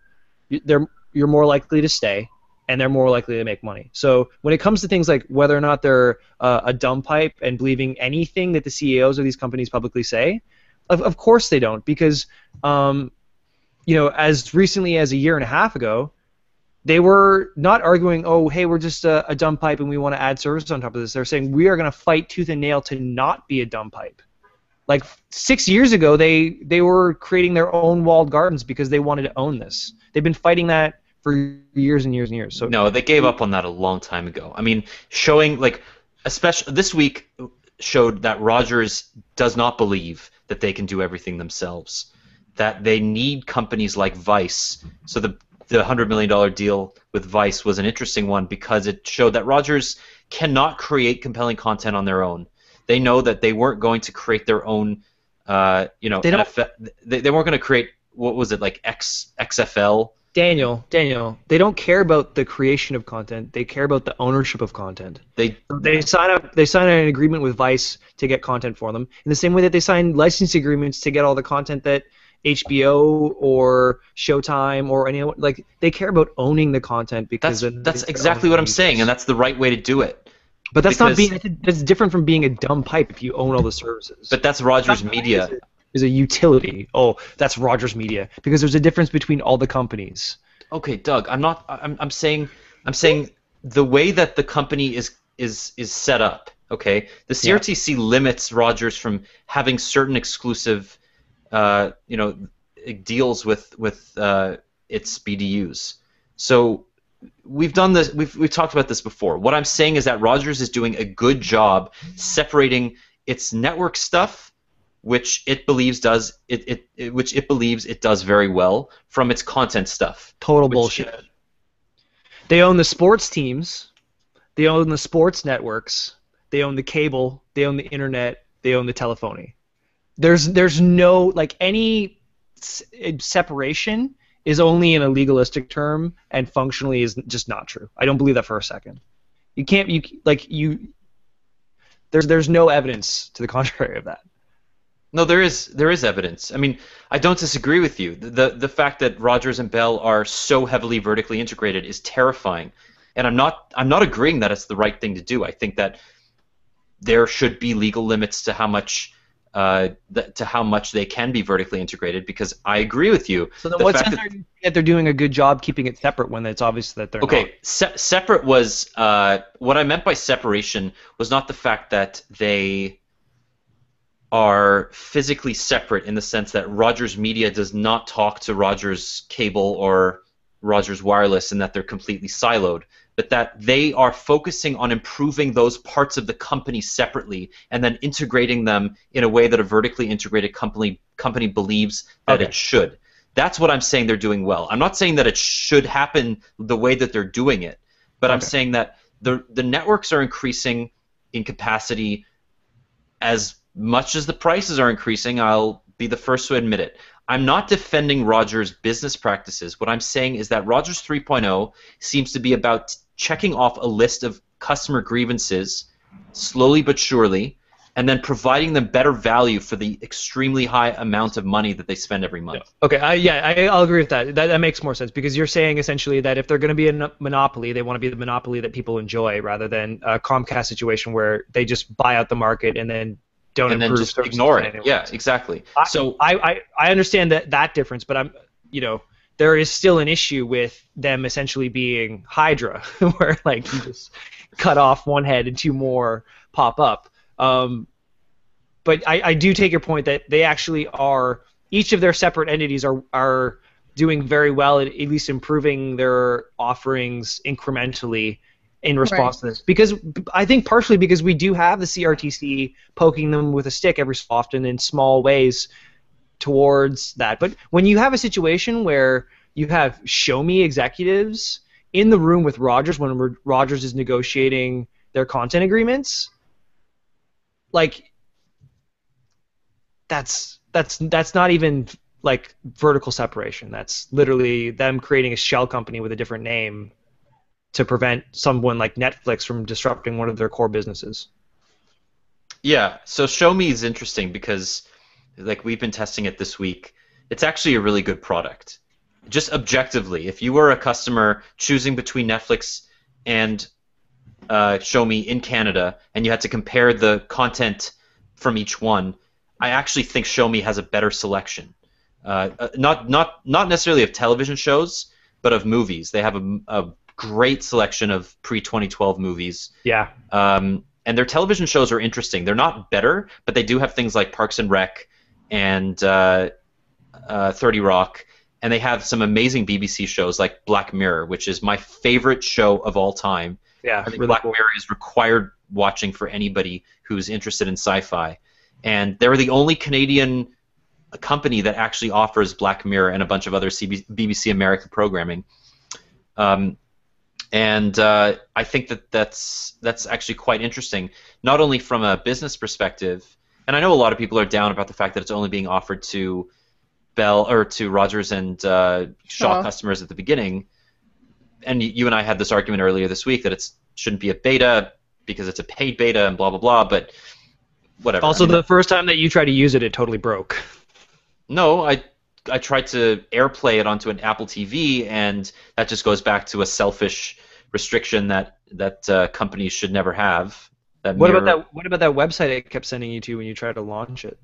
you're more likely to stay, and they're more likely to make money. So when it comes to things like whether or not they're a dumb pipe and believing anything that the CEOs of these companies publicly say, of course they don't, because as recently as a year and a half ago, they were not arguing, oh, hey, we're just a dumb pipe and we want to add services on top of this. They're saying we are going to fight tooth and nail to not be a dumb pipe. Like 6 years ago, they were creating their own walled gardens because they wanted to own this. They've been fighting that for years and years and years. So No, they gave up on that a long time ago. I mean, showing like, especially this week showed that Rogers does not believe that they can do everything themselves. That they need companies like Vice. So the $100 million deal with Vice was an interesting one because it showed that Rogers cannot create compelling content on their own. They know that they weren't going to create their own, they weren't going to create, what was it, like XFL? Daniel, they don't care about the creation of content. They care about the ownership of content. They sign an agreement with Vice to get content for them, in the same way that they sign licensing agreements to get all the content that HBO or Showtime or anyone, like, they care about owning the content because that's exactly what I'm saying, and that's the right way to do it. But that's different from being a dumb pipe if you own all the services. But that's Rogers Media. Is a utility. Oh, that's Rogers Media, because there's a difference between all the companies. Okay, Doug, I'm saying the way that the company is set up. Okay, the CRTC limits Rogers from having certain exclusive, deals with its BDUs. So we've done this. We've talked about this before. What I'm saying is that Rogers is doing a good job separating its network stuff, which it believes it does very well, from its content stuff. Total bullshit. They own the sports teams, they own the sports networks, they own the cable, they own the internet, they own the telephony. There's no, like, any separation is only in a legalistic term, and functionally is just not true. I don't believe that for a second. There's no evidence to the contrary of that. No, there is evidence. I mean, I don't disagree with you. The fact that Rogers and Bell are so heavily vertically integrated is terrifying, and I'm not agreeing that it's the right thing to do. I think that there should be legal limits to how much they can be vertically integrated, because I agree with you. So then, what sense are you that they're doing a good job keeping it separate when it's obvious that they're not? Okay, separate was what I meant by separation was not the fact that they are physically separate in the sense that Rogers Media does not talk to Rogers Cable or Rogers Wireless and that they're completely siloed, but that they are focusing on improving those parts of the company separately and then integrating them in a way that a vertically integrated company believes that it should. That's what I'm saying they're doing well. I'm not saying that it should happen the way that they're doing it, but I'm saying that the networks are increasing in capacity as much as the prices are increasing. I'll be the first to admit it. I'm not defending Rogers' business practices. What I'm saying is that Rogers 3.0 seems to be about checking off a list of customer grievances slowly but surely, and then providing them better value for the extremely high amount of money that they spend every month. Okay, I'll agree with that. That makes more sense, because you're saying essentially that if they're going to be a monopoly, they want to be the monopoly that people enjoy, rather than a Comcast situation where they just buy out the market and then then just ignore it. Yeah, exactly. I understand that difference, but there is still an issue with them essentially being Hydra, where, like, you just cut off one head and two more pop up. But I do take your point that they actually are, each of their separate entities are doing very well at least improving their offerings incrementally in response to this, because I think partially because we do have the CRTC poking them with a stick every so often in small ways towards that. But when you have a situation where you have Show Me executives in the room with Rogers when Rogers is negotiating their content agreements, like, that's not even like vertical separation. That's literally them creating a shell company with a different name to prevent someone like Netflix from disrupting one of their core businesses. Yeah, so Show Me is interesting because, like, we've been testing it this week. It's actually a really good product. Just objectively, if you were a customer choosing between Netflix and Show Me in Canada, and you had to compare the content from each one, I actually think Show Me has a better selection. Not necessarily of television shows, but of movies. They have a great selection of pre-2012 movies. Yeah. and their television shows are interesting. They're not better, but they do have things like Parks and Rec and 30 Rock, and they have some amazing BBC shows like Black Mirror, which is my favorite show of all time. Yeah, I think really Black cool. Mirror is required watching for anybody who's interested in sci-fi. And they're the only Canadian company that actually offers Black Mirror and a bunch of other BBC America programming. I think that's actually quite interesting, not only from a business perspective, and I know a lot of people are down about the fact that it's only being offered to Bell or to Rogers and Shaw customers at the beginning. And you and I had this argument earlier this week that it shouldn't be a beta because it's a paid beta and blah blah blah. But whatever. Also, the first time that you tried to use it, it totally broke. No, I tried to AirPlay it onto an Apple TV, and that just goes back to a selfish restriction that companies should never have. What about that website it kept sending you to when you tried to launch it?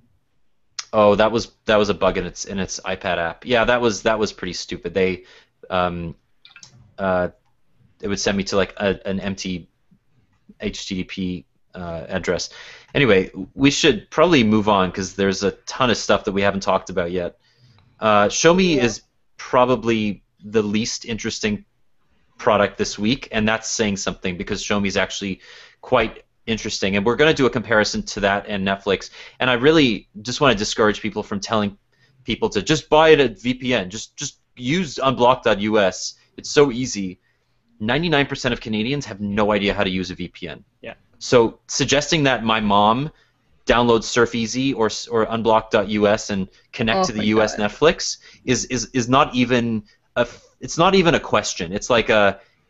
Oh, that was a bug in its iPad app. Yeah, that was pretty stupid. They it would send me to like an empty HTTP address. Anyway, we should probably move on because there's a ton of stuff that we haven't talked about yet. Xiaomi is probably the least interesting product this week, and that's saying something because Xiaomi is actually quite interesting, and we're going to do a comparison to that and Netflix. And I really just want to discourage people from telling people to just buy it at VPN. Just use unblock.us. It's so easy. 99% of Canadians have no idea how to use a VPN. Yeah. So suggesting that my mom download SurfEasy or unblock.us and connect to the US Netflix is not even a question. It's like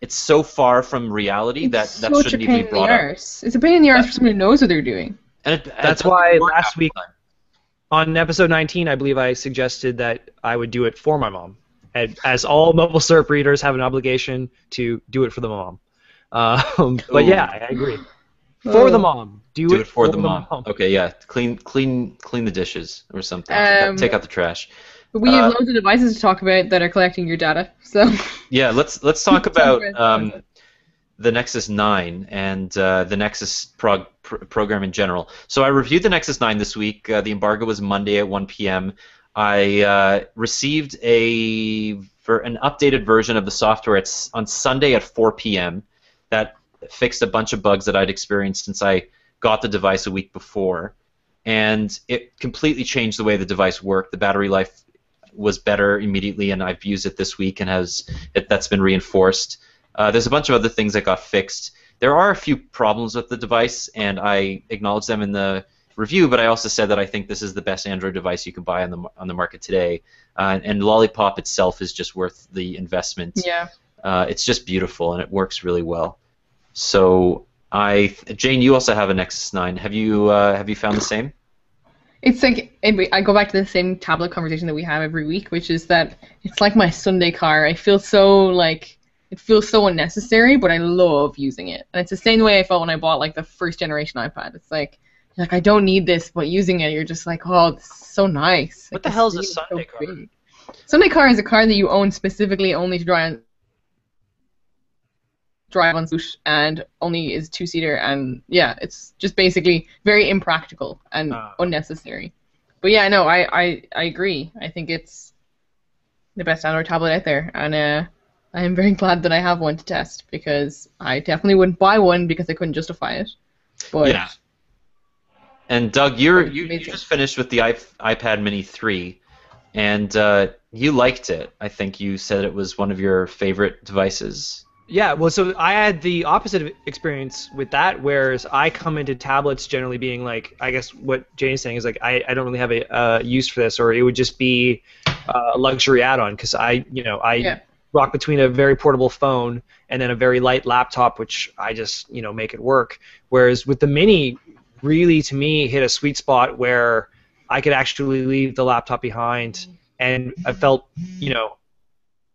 it's so far from reality that shouldn't even be brought up. It's a pain in the arse for someone who knows what they're doing. And that's why last week on episode 19, I believe I suggested that I would do it for my mom. As all MobileSyrup readers have an obligation to do it for the mom. But yeah, I agree. For the mom. Do it for the mom. Okay, yeah. Clean the dishes or something. Take out the trash. But we have loads of devices to talk about that are collecting your data. So yeah, let's talk about the Nexus 9 and the Nexus program in general. So I reviewed the Nexus 9 this week. The embargo was Monday at 1 p.m. I received an updated version of the software on Sunday at 4 p.m. that fixed a bunch of bugs that I'd experienced since I got the device a week before, and it completely changed the way the device worked. The battery life was better immediately, and I've used it this week, and that's been reinforced. There's a bunch of other things that got fixed. There are a few problems with the device, and I acknowledge them in the review, but I also said that I think this is the best Android device you can buy on the market today, and Lollipop itself is just worth the investment. Yeah. It's just beautiful, and it works really well. So Jane, you also have a Nexus 9. Have you found the same? It's like I go back to the same tablet conversation that we have every week, which is that it's like my Sunday car. I feel so it feels so unnecessary, but I love using it. And it's the same way I felt when I bought like the first generation iPad. It's like I don't need this, but using it, you're just like, oh, this is so nice. What the hell is a Sunday car? Sunday car is a car that you own specifically only to drive on Swoosh and only is two-seater, and yeah, it's just basically very impractical and unnecessary. But yeah, no, I agree. I think it's the best Android tablet out there, and I am very glad that I have one to test, because I definitely wouldn't buy one because I couldn't justify it. But yeah. And Doug, you just finished with the iPad Mini 3, and you liked it. I think you said it was one of your favorite devices. Yeah, well, so I had the opposite experience with that, whereas I come into tablets generally being like, I guess what Jane's saying is like, I don't really have a use for this, or it would just be a luxury add-on, because I rock between a very portable phone and then a very light laptop, which I just make it work. Whereas with the Mini, really to me hit a sweet spot where I could actually leave the laptop behind, and I felt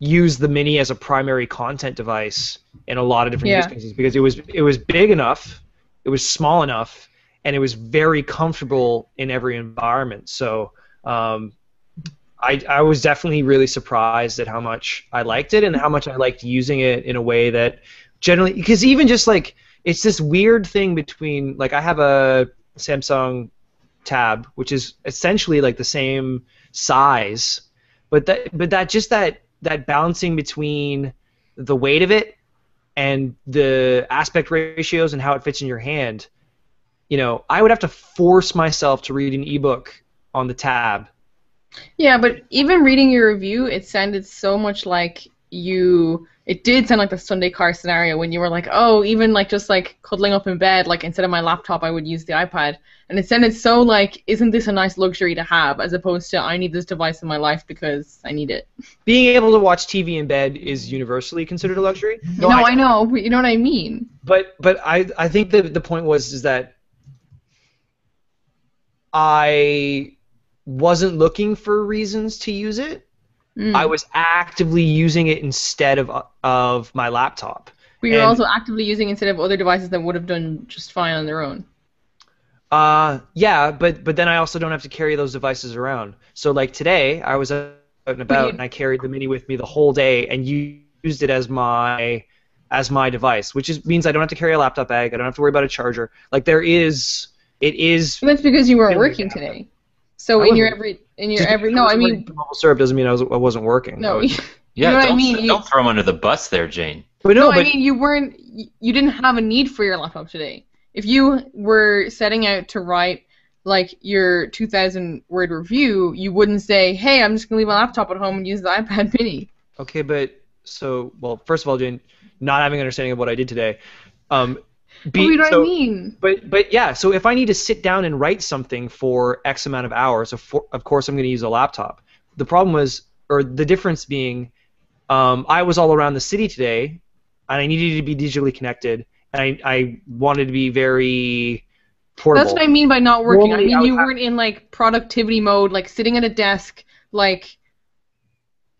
use the Mini as a primary content device in a lot of different use cases, because it was big enough, it was small enough, and it was very comfortable in every environment. So I was definitely really surprised at how much I liked it and how much I liked using it in a way that generally, because even just like it's this weird thing between, like, I have a Samsung Tab, which is essentially like the same size, but that balancing between the weight of it and the aspect ratios and how it fits in your hand, you know, I would have to force myself to read an ebook on the Tab. Yeah, but even reading your review, it sounded so much like it did sound like the Sunday car scenario when you were like, oh, even like just like cuddling up in bed, like instead of my laptop, I would use the iPad. And it sounded so like, isn't this a nice luxury to have, as opposed to I need this device in my life because I need it. Being able to watch TV in bed is universally considered a luxury. No, I know, but you know what I mean. But I think the point is that I wasn't looking for reasons to use it. I was actively using it instead of my laptop. But you're also actively using it instead of other devices that would have done just fine on their own. Yeah, but then I also don't have to carry those devices around. So like today, I was out and about, and I carried the Mini with me the whole day and used it as my device, which means I don't have to carry a laptop bag. I don't have to worry about a charger. Like it is. And that's because you weren't working today. So no, I mean, MobileSyrup doesn't mean I wasn't working. No, yeah, you know what I mean? Don't throw him under the bus there, Jane. But I mean, you didn't have a need for your laptop today. If you were setting out to write like your 2,000 word review, you wouldn't say, "Hey, I'm just gonna leave my laptop at home and use the iPad Mini." Okay, well, first of all, Jane, not having an understanding of what I did today. I mean? But yeah, so if I need to sit down and write something for X amount of hours, of course I'm going to use a laptop. The problem was, or the difference being, I was all around the city today, and I needed to be digitally connected, and I wanted to be very portable. That's what I mean by not working. Normally, I mean you weren't in like productivity mode, like sitting at a desk, like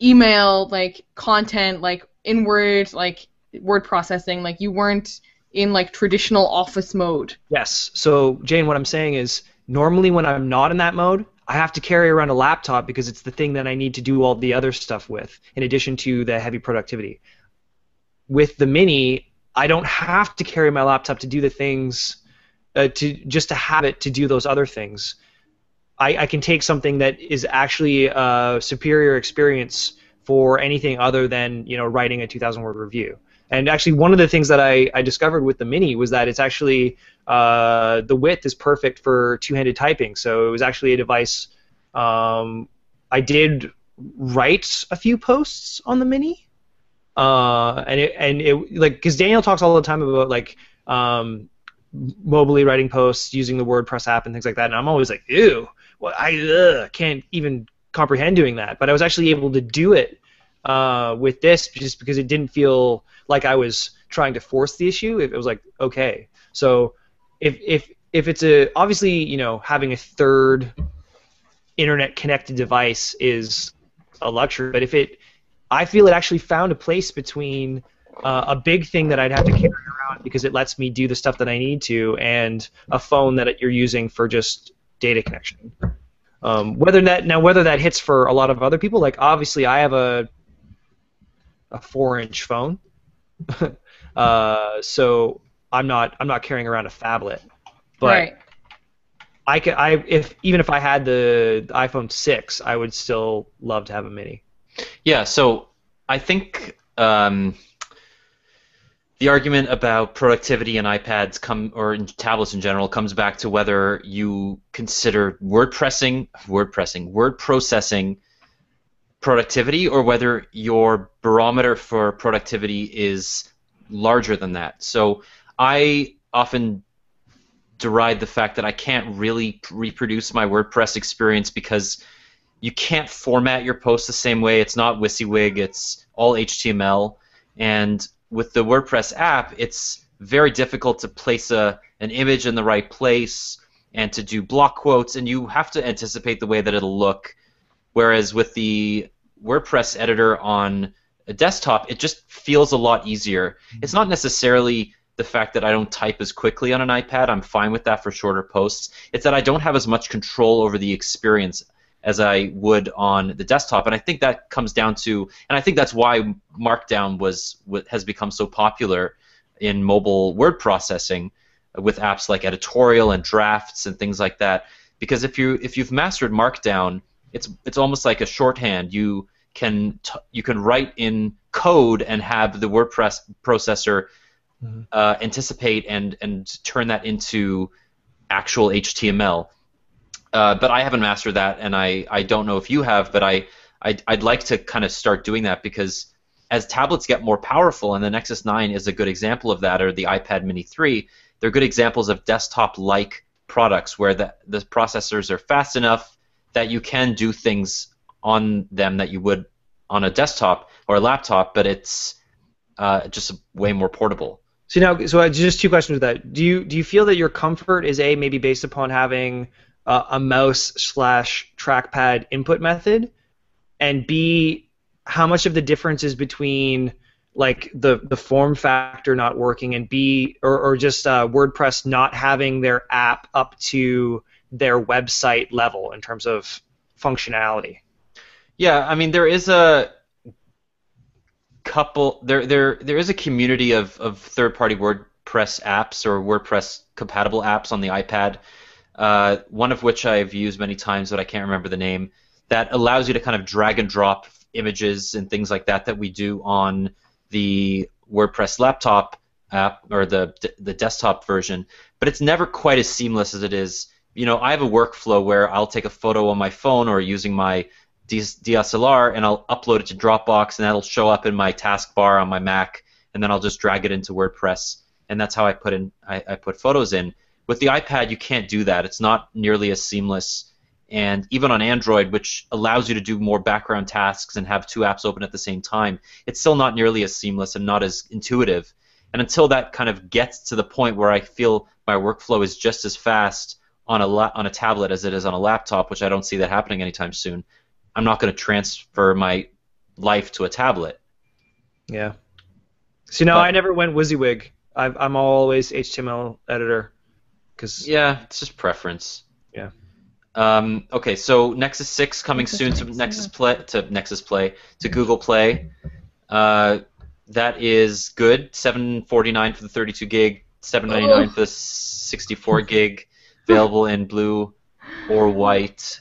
email, like content, like in Word, like word processing, like you weren't in like traditional office mode. Yes. So Jane, what I'm saying is normally when I'm not in that mode, I have to carry around a laptop because it's the thing that I need to do all the other stuff with, in addition to the heavy productivity. With the Mini, I don't have to carry my laptop to do the things, to have it to do those other things. I can take something that is actually a superior experience for anything other than, you know, writing a 2,000-word review. And actually, one of the things that I discovered with the Mini was that it's actually the width is perfect for two-handed typing. So it was actually a device. I did write a few posts on the Mini, and it like because Daniel talks all the time about like mobily writing posts using the WordPress app and things like that, and I'm always like, ew, well, I can't even comprehend doing that. But I was actually able to do it with this just because it didn't feel like I was trying to force the issue. It was like, okay. So if it's obviously, you know, having a third internet connected device is a luxury, but I feel it actually found a place between a big thing that I'd have to carry around because it lets me do the stuff that I need to, and a phone that you're using for just data connection. Whether that hits for a lot of other people, like obviously I have a 4-inch phone, so I'm not carrying around a phablet, but right. Even if I had the iPhone 6, I would still love to have a Mini. Yeah, so I think the argument about productivity in iPads or in tablets in general comes back to whether you consider word processing productivity, or whether your barometer for productivity is larger than that. So I often deride the fact that I can't really reproduce my WordPress experience because you can't format your post the same way. It's not WYSIWYG, it's all HTML, and with the WordPress app, it's very difficult to place an image in the right place and to do block quotes, and you have to anticipate the way that it'll look. Whereas with the WordPress editor on a desktop, it just feels a lot easier. It's not necessarily the fact that I don't type as quickly on an iPad. I'm fine with that for shorter posts. It's that I don't have as much control over the experience as I would on the desktop, and I think that comes down to, and I think that's why Markdown has become so popular in mobile word processing with apps like editorial and drafts and things like that. Because if you've mastered Markdown, it's almost like a shorthand. You can write in code and have the WordPress processor anticipate and turn that into actual HTML. But I haven't mastered that, and I don't know if you have, but I'd like to kind of start doing that, because as tablets get more powerful, and the Nexus 9 is a good example of that, or the iPad Mini 3, they're good examples of desktop-like products where the processors are fast enough that you can do things on them that you would on a desktop or a laptop, but it's just way more portable. So just two questions with that. Do you feel that your comfort is maybe based upon having a mouse/trackpad input method, and B, how much of the difference is between like the form factor not working, and B, or just WordPress not having their app up to their website level in terms of functionality? Yeah, I mean, there is a couple. There is a community of third-party WordPress apps or WordPress compatible apps on the iPad. One of which I've used many times, but I can't remember the name. That allows you to kind of drag and drop images and things like that we do on the WordPress laptop app or the desktop version. But it's never quite as seamless as it is. I have a workflow where I'll take a photo on my phone or using my DSLR, and I'll upload it to Dropbox, and that'll show up in my taskbar on my Mac, and then I'll just drag it into WordPress, and that's how I put photos in. With the iPad, you can't do that. It's not nearly as seamless, and even on Android, which allows you to do more background tasks and have two apps open at the same time, it's still not nearly as seamless and not as intuitive. And until that kind of gets to the point where I feel my workflow is just as fast on a tablet as it is on a laptop, which I don't see that happening anytime soon, I'm not going to transfer my life to a tablet. Yeah. So I never went WYSIWYG. I'm always HTML editor. Yeah, it's just preference. Yeah. Okay, so Nexus 6 coming soon to Nexus Play to Google Play. That is good. $749 for the 32 gig, $799 for the 64 gig. Available in blue or white.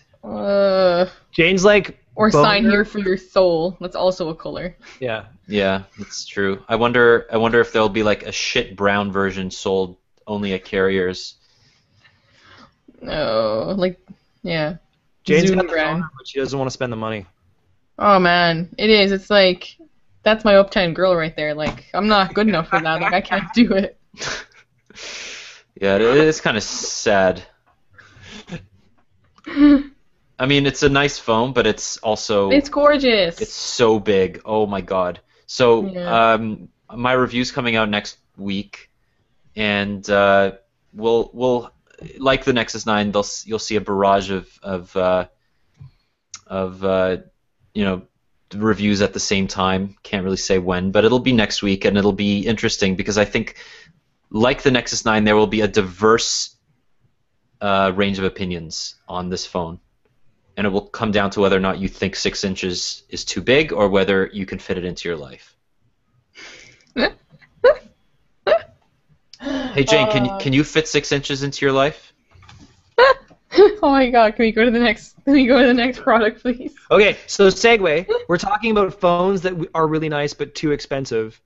Jane's like, or sign here for your soul. That's also a color. Yeah. Yeah, that's true. I wonder if there'll be like a shit brown version sold only at carriers. No, yeah. Jane's Zoom got the brown, phone, but she doesn't want to spend the money. Oh man, it is. It's like, that's my uptown girl right there. Like, I'm not good enough for that. Like, I can't do it. Yeah, it is kind of sad. I mean, it's a nice phone, but it's also... It's gorgeous. It's so big. Oh my god. So, my review's coming out next week, and we'll like the Nexus 9. You'll see a barrage of reviews at the same time. Can't really say when, but it'll be next week, and it'll be interesting because I think, like the Nexus 9, there will be a diverse range of opinions on this phone. And it will come down to whether or not you think 6 inches is too big or whether you can fit it into your life. Hey Jane, can you fit 6 inches into your life? Oh my god, can we go to the next product, please? Okay, so segue. We're talking about phones that are really nice but too expensive.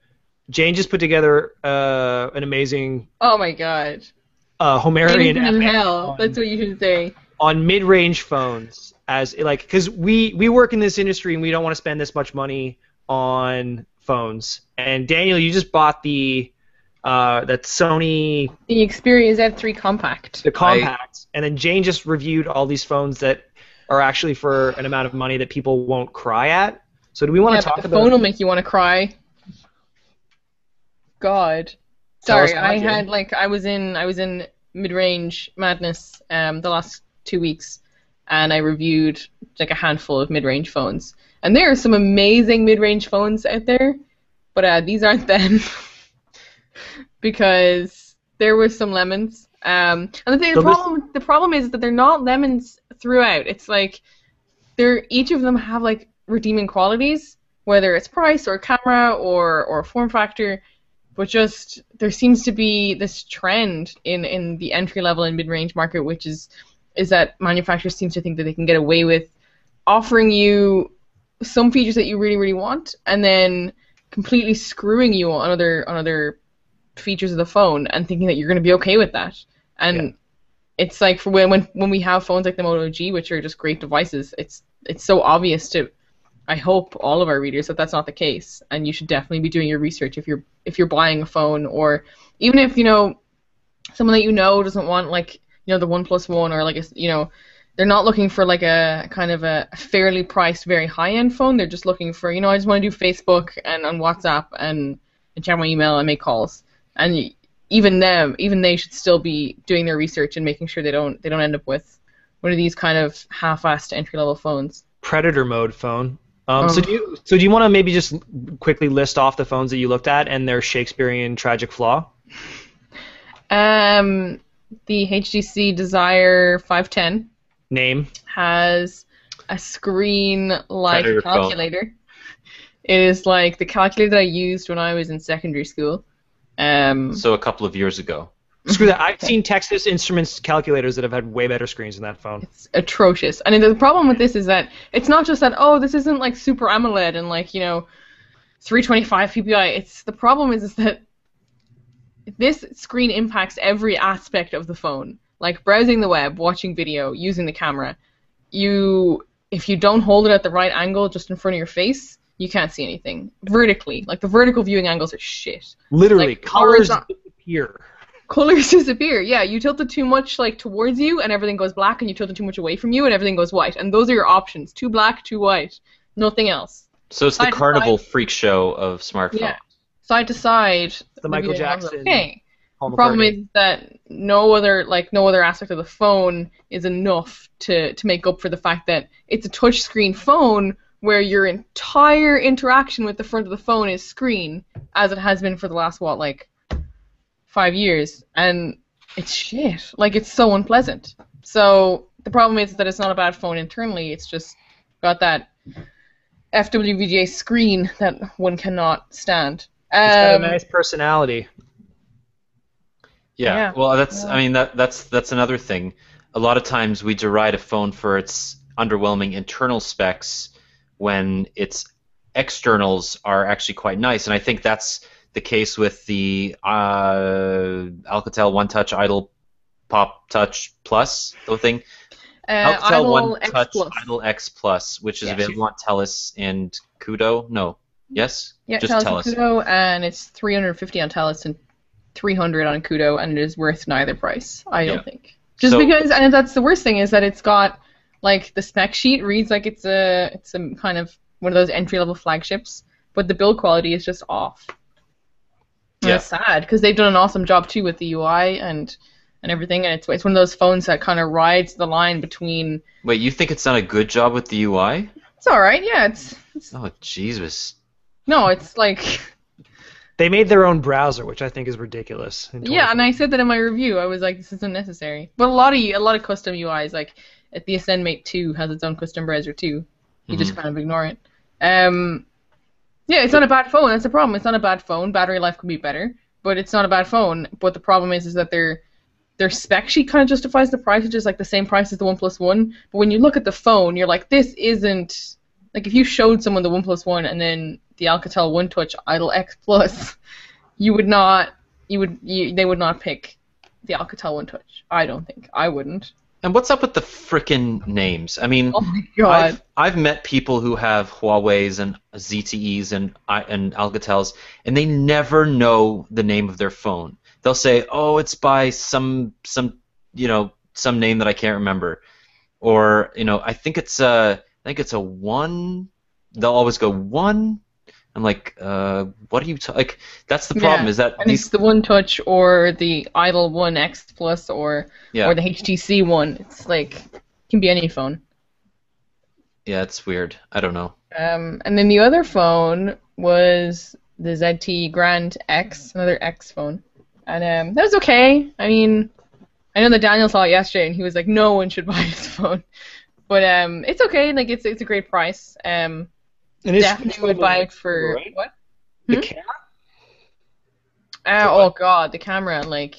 Jane just put together an amazing... Oh my god. Homerian in hell. That's what you should say. On mid-range phones, because we work in this industry and we don't want to spend this much money on phones. And Daniel, you just bought that Sony... The Xperia Z3 compact. The compact. And then Jane just reviewed all these phones that are actually for an amount of money that people won't cry at. So do we want to talk about... the phone will make you want to cry. God. Sorry, I was in mid-range madness the last 2 weeks, and I reviewed like a handful of mid-range phones. And there are some amazing mid-range phones out there, but these aren't them. Because there were some lemons. And the problem is that they're not lemons throughout. It's like each of them have like redeeming qualities, whether it's price or camera or form factor. but just there seems to be this trend in the entry level and mid range market, which is that manufacturers seem to think that they can get away with offering you some features that you really, really want, and then completely screwing you on other features of the phone, and thinking that you're going to be okay with that. And it's like for when we have phones like the Moto G, which are just great devices, it's so obvious to, I hope, all of our readers that that's not the case, and you should definitely be doing your research if you're buying a phone, or even if someone that doesn't want like the OnePlus One, or like they're not looking for like a kind of a fairly priced, very high-end phone. They're just looking for, I just want to do Facebook and on WhatsApp and check my email and make calls. And even they should still be doing their research and making sure they don't end up with one of these kind of half-assed entry-level phones. Predator mode phone. So do you want to maybe just quickly list off the phones that you looked at and their Shakespearean tragic flaw? The HTC Desire 510. Name. Has a screen like Predator a calculator. Phone. It is like the calculator that I used when I was in secondary school. So a couple of years ago. Screw that. I've seen Texas Instruments calculators that have had way better screens than that phone. It's atrocious. And the problem with this is that it's not just that, this isn't like Super AMOLED and like, 325 ppi. The problem is that this screen impacts every aspect of the phone. Like browsing the web, watching video, using the camera. If you don't hold it at the right angle just in front of your face, you can't see anything. Vertically. Like the vertical viewing angles are shit. Literally, like, colors disappear. Colors disappear, yeah. You tilt it too much like towards you and everything goes black, and you tilt it too much away from you and everything goes white. And those are your options. Too black, too white. Nothing else. So it's the carnival freak show of smartphones. Yeah. Side to side. The Michael Jackson. Okay. The problem is that no other aspect of the phone is enough to make up for the fact that it's a touchscreen phone where your entire interaction with the front of the phone is screen, as it has been for the last 5 years, and it's shit. Like, it's so unpleasant. So the problem is that it's not a bad phone internally. It's just got that FWVGA screen that one cannot stand. It's got a nice personality. Yeah, well, that's another thing. A lot of times we deride a phone for its underwhelming internal specs when its externals are actually quite nice, and I think that's the case with the Alcatel One Touch Idle Pop Touch Plus, the thing. Alcatel One Touch Idle X Plus, which is available on TELUS and Kudo. No, yes, yeah, just TELUS and Kudo, and it's $350 on TELUS and $300 on Kudo, and it is worth neither price, I don't think. Because, and that's the worst thing, is that it's got, like, the spec sheet reads like it's a kind of one of those entry-level flagships, but the build quality is just off. And it's sad, because they've done an awesome job, too, with the UI and everything, and it's one of those phones that kind of rides the line between... Wait, you think it's done a good job with the UI? It's alright, yeah, it's... Oh, Jesus. No, it's like... They made their own browser, which I think is ridiculous. Yeah, and I said that in my review. I was like, this is unnecessary. But a lot of custom UIs, like the Ascend Mate 2 has its own custom browser too. You just kind of ignore it. Yeah, it's not a bad phone. That's the problem. It's not a bad phone. Battery life could be better, but it's not a bad phone. But the problem is that their spec sheet kind of justifies the price, which is like the same price as the OnePlus One. But when you look at the phone, you're like, this isn't... Like, if you showed someone the OnePlus One and then the Alcatel One Touch Idle X Plus, they would not pick the Alcatel One Touch. I don't think. I wouldn't. And what's up with the frickin' names? I mean, oh my God. I've met people who have Huawei's and ZTEs and Alcatels, and they never know the name of their phone. They'll say, "Oh, it's by some name that I can't remember," or I think it's a one. They'll always go one. I'm like, what are you like? That's the problem. Is that it's the One Touch or the Idle One X Plus or the HTC One. It's like it can be any phone. Yeah, it's weird. I don't know. And then the other phone was the ZT Grand X, another X phone, and that was okay. I mean, I know that Daniel saw it yesterday and he was like, no one should buy this phone. But it's okay. Like it's a great price. Definitely would buy it for what? The camera? Oh god, the camera, like,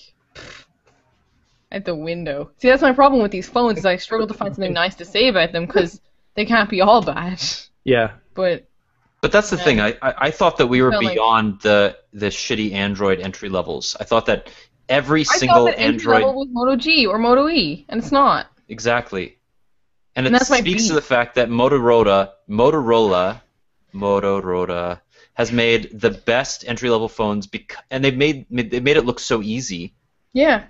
at the window. See, that's my problem with these phones, is I struggle to find something nice to say about them, because they can't be all bad. Yeah. But that's the thing. I thought that we were felt like- beyond the shitty Android entry levels. I thought that every I thought single that entry level was Moto G or Moto E, and it's not. Exactly. And it that's my speaks to beef. the fact that Motorola has made the best entry-level phones, and they made it look so easy. Yeah.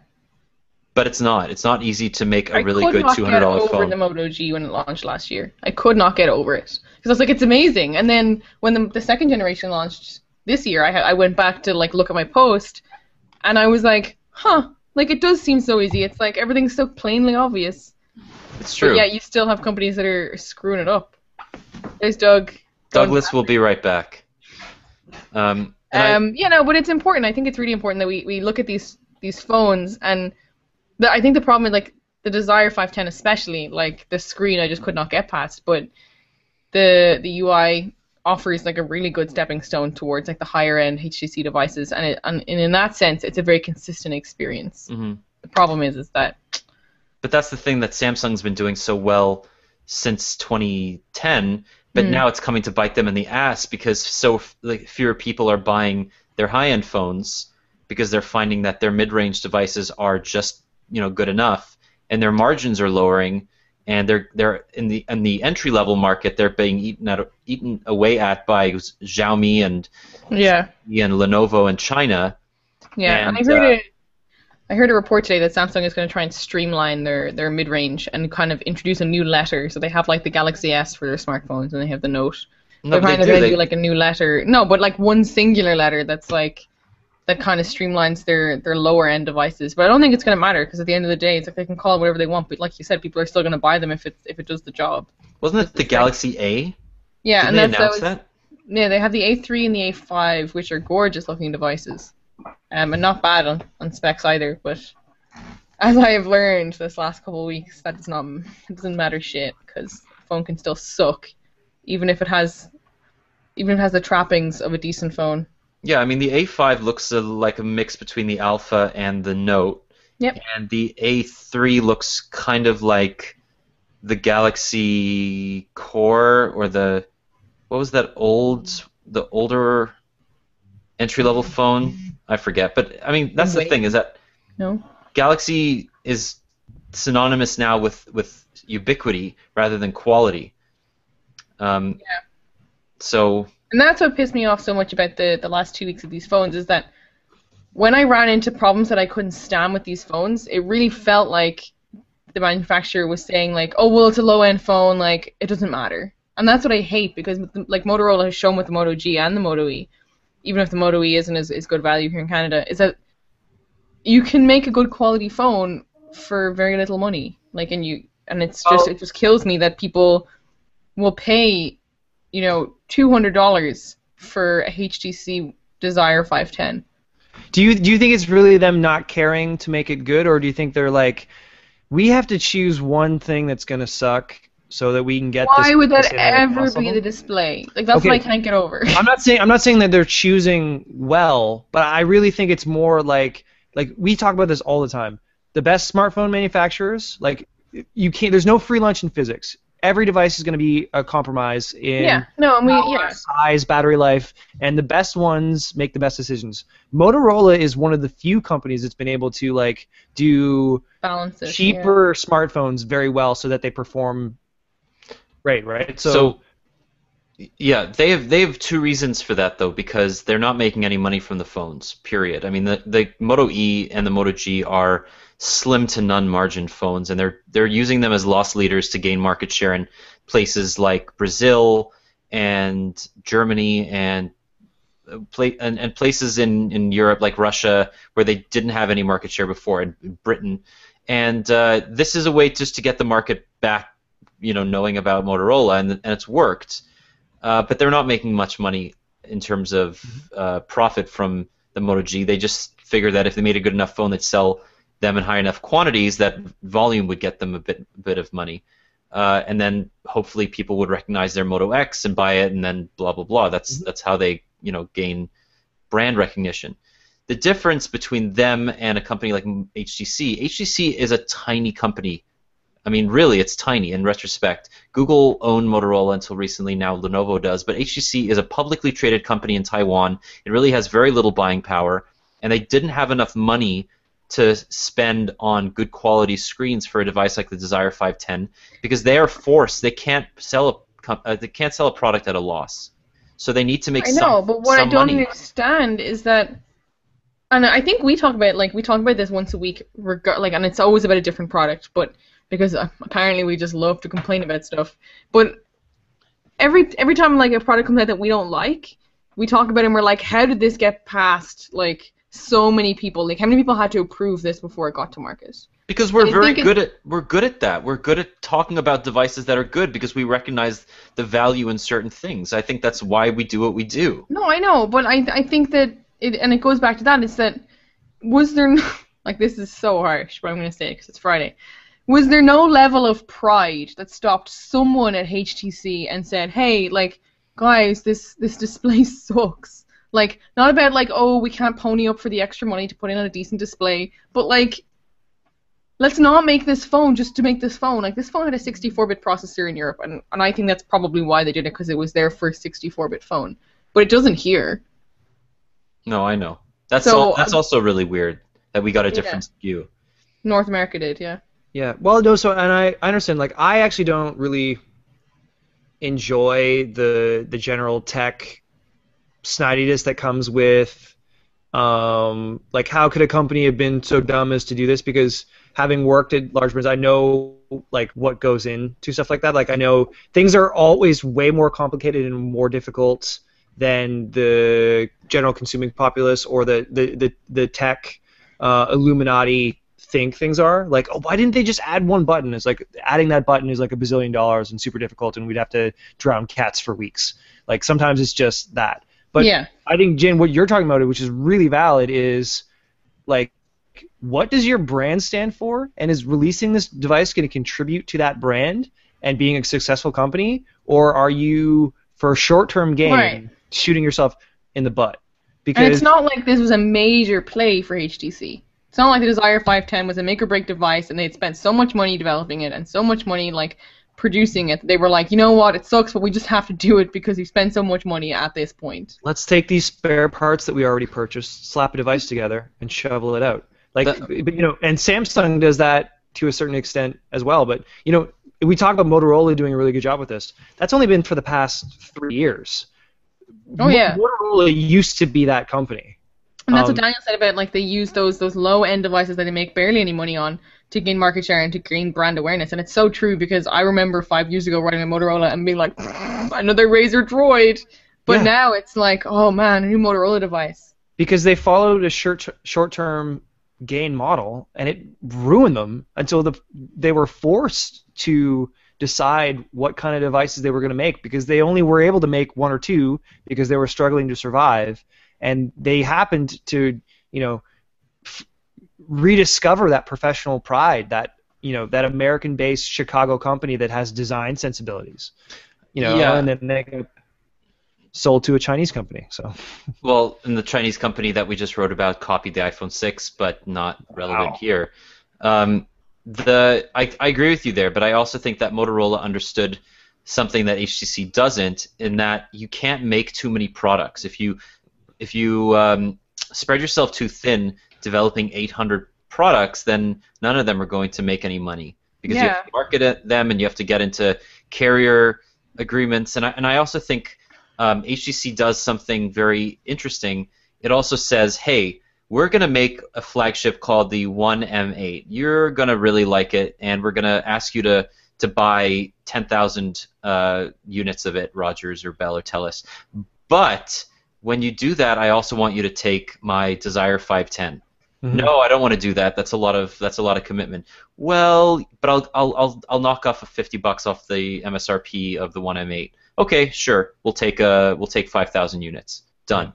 But it's not. It's not easy to make a really good $200 I could not get over phone. the Moto G when it launched last year. I could not get over it. Because I was like, it's amazing. And then when the second generation launched this year, I went back to like look at my post, and I was like, huh, like it does seem so easy. It's like everything's so plainly obvious. It's true. But yeah, you still have companies that are screwing it up. There's Doug. Douglas will be right back. But it's important. I think it's really important that we look at these phones, and I think the problem is like the Desire 510 especially, like the screen I just could not get past, but the UI offers like a really good stepping stone towards like the higher end HTC devices, and in that sense it's a very consistent experience. Mm-hmm. The problem is that. But that's the thing that Samsung's been doing so well since 2010, but now it's coming to bite them in the ass because fewer people are buying their high-end phones because they're finding that their mid-range devices are just good enough, and their margins are lowering, and they're in the entry-level market they're being eaten away at by Xiaomi and Lenovo in China. Yeah, and I heard a report today that Samsung is going to try and streamline their mid-range and kind of introduce a new letter. So they have like the Galaxy S for their smartphones, and they have the Note. They're kind of going to do like a new letter. No, but like one singular letter that's like that kind of streamlines their lower end devices. But I don't think it's going to matter because at the end of the day, it's like they can call it whatever they want. But like you said, people are still going to buy them if it does the job. Wasn't it the Galaxy A? Yeah, Didn't they announce that? Yeah, they have the A3 and the A5, which are gorgeous looking devices. And not bad on specs either, but as I have learned this last couple of weeks, it doesn't matter shit, because the phone can still suck, even if it has the trappings of a decent phone. Yeah, I mean the A5 looks like a mix between the Alpha and the Note. Yep. And the A3 looks kind of like the Galaxy Core or what was that older entry-level phone? I forget, but I mean that's the thing is that Galaxy is synonymous now with ubiquity rather than quality. So. And that's what pissed me off so much about the last 2 weeks of these phones is that when I ran into problems that I couldn't stand with these phones, it really felt like the manufacturer was saying like, oh well, it's a low-end phone, like it doesn't matter. And that's what I hate because like Motorola has shown with the Moto G and the Moto E, even if the Moto E isn't as good value here in Canada, is that you can make a good quality phone for very little money. Like it just kills me that people will pay, $200 for a HTC Desire 510. Do you think it's really them not caring to make it good, or do you think they're like, we have to choose one thing that's gonna suck so that we can get this? Why would that ever be the display? Like that's what I can't get over. I'm not saying that they're choosing well, but I really think it's more like we talk about this all the time. The best smartphone manufacturers, like there's no free lunch in physics. Every device is going to be a compromise in size, battery life, and the best ones make the best decisions. Motorola is one of the few companies that's been able to do cheaper smartphones very well so that they perform great, right? So yeah, they have two reasons for that though, because they're not making any money from the phones. Period. I mean, the Moto E and the Moto G are slim to none margin phones, and they're using them as loss leaders to gain market share in places like Brazil and Germany and places in Europe like Russia where they didn't have any market share before, and Britain. And this is a way just to get the market back, knowing about Motorola, and it's worked. But they're not making much money in terms of profit from the Moto G. They just figure that if they made a good enough phone, they'd sell them in high enough quantities that volume would get them a bit of money, and then hopefully people would recognize their Moto X and buy it, and then blah blah blah. That's how they gain brand recognition. the difference between them and a company like HTC is a tiny company. I mean, really, it's tiny in retrospect. Google owned Motorola until recently. Now Lenovo does. But HTC is a publicly traded company in Taiwan. It really has very little buying power, and they didn't have enough money to spend on good quality screens for a device like the Desire 510 because they are forced. They can't sell a product at a loss. So they need to make some money. I know, but what I don't understand is that, and I think we talk about this once a week, and it's always about a different product, but because apparently we just love to complain about stuff. But every time like a product comes out that we don't like, we talk about it and we're like, how did this get past like so many people? Like, how many people had to approve this before it got to market? Because we're good at that. We're good at talking about devices that are good because we recognize the value in certain things. I think that's why we do what we do. No, I know, but I think that it goes back to that. Is that was there like this is so harsh, but I'm going to say it because it's Friday. Was there no level of pride that stopped someone at HTC and said, hey, like, guys, this display sucks? Like, not about, like, oh, we can't pony up for the extra money to put in on a decent display, but, like, let's not make this phone just to make this phone. Like, this phone had a 64-bit processor in Europe, and I think that's probably why they did it, because it was their first 64-bit phone. But it doesn't here. No, I know. That's also really weird that we got a different SKU. North America did, yeah. Yeah, well, no, so, and I understand, like, I actually don't really enjoy the general tech snidiness that comes with, like, how could a company have been so dumb as to do this? Because having worked at large brands, I know, like, what goes into stuff like that. Like, I know things are always way more complicated and more difficult than the general consuming populace or the tech Illuminati think things are. Like, oh, why didn't they just add one button? It's like adding that button is like $1 billion and super difficult, and we'd have to drown cats for weeks. Like, sometimes it's just that. But yeah. I think, Jen, what you're talking about, which is really valid, is like, what does your brand stand for? And is releasing this device going to contribute to that brand and being a successful company, or are you, for a short-term gain, shooting yourself in the butt? Because and it's not like this was a major play for HTC. It's not like the Desire 510 was a make-or-break device and they'd spent so much money developing it and so much money like producing it. They were like, you know what, it sucks, but we just have to do it because we spent so much money at this point. Let's take these spare parts that we already purchased, slap a device together, and shovel it out. Like, but, you know, and Samsung does that to a certain extent as well. But, you know, we talk about Motorola doing a really good job with this. That's only been for the past 3 years. Oh yeah. Motorola used to be that company. And that's what Daniel said about, like, they use those low-end devices that they make barely any money on to gain market share and to gain brand awareness. And it's so true, because I remember 5 years ago writing a Motorola and being like, another Razer Droid. But now it's like, oh man, a new Motorola device. Because they followed a short-term gain model, and it ruined them until they were forced to decide what kind of devices they were going to make, because they only were able to make one or two because they were struggling to survive. And they happened to, you know, rediscover that professional pride, that, you know, that American-based Chicago company that has design sensibilities, you know, and then they got sold to a Chinese company. So, well, and the Chinese company that we just wrote about copied the iPhone 6, but not relevant here. I agree with you there, but I also think that Motorola understood something that HTC doesn't, in that you can't make too many products. If you spread yourself too thin developing 800 products, then none of them are going to make any money, because you have to market them and you have to get into carrier agreements. And I also think HTC does something very interesting. It also says, hey, we're going to make a flagship called the One M8. You're going to really like it, and we're going to ask you to buy 10,000 units of it, Rogers or Bell or Telus. But when you do that, I also want you to take my Desire 510. Mm-hmm. No, I don't want to do that. That's a lot of commitment. Well, but I'll knock off $50 off the MSRP of the One M8. Okay, sure. We'll take 5,000 units. Done.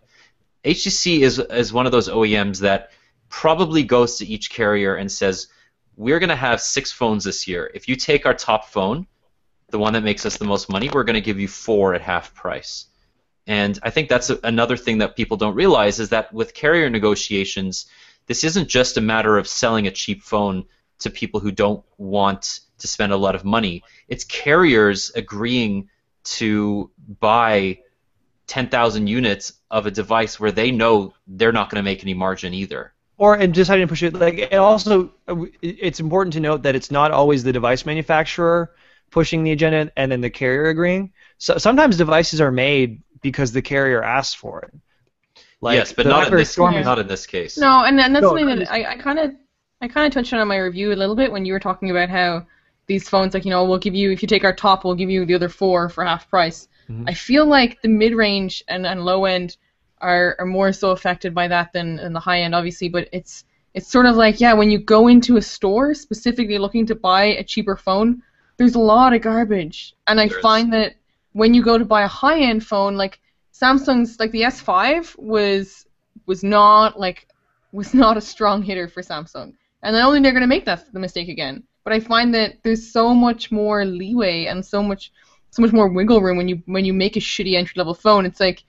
HTC is one of those OEMs that probably goes to each carrier and says, we're going to have 6 phones this year. If you take our top phone, the one that makes us the most money, we're going to give you 4 at half price. And I think that's another thing that people don't realize is that with carrier negotiations, this isn't just a matter of selling a cheap phone to people who don't want to spend a lot of money. It's carriers agreeing to buy 10,000 units of a device where they know they're not going to make any margin either. And just how to push it, like, and also it's important to note that it's not always the device manufacturer pushing the agenda and then the carrier agreeing. So sometimes devices are made because the carrier asked for it. Like, yes, but not in this case. No, and that's something that I kind of touched on my review a little bit when you were talking about how these phones, like, we'll give you, if you take our top, we'll give you the other 4 for half price. Mm-hmm. I feel like the mid-range and low end are more so affected by that than the high end, obviously. But it's sort of like, when you go into a store specifically looking to buy a cheaper phone, there's a lot of garbage, and I find that when you go to buy a high end phone, like Samsung's, like the S5 was not a strong hitter for Samsung, and I don't think they're going to make the mistake again. But I find that there's so much more leeway and so much more wiggle room when you make a shitty entry level phone. It's like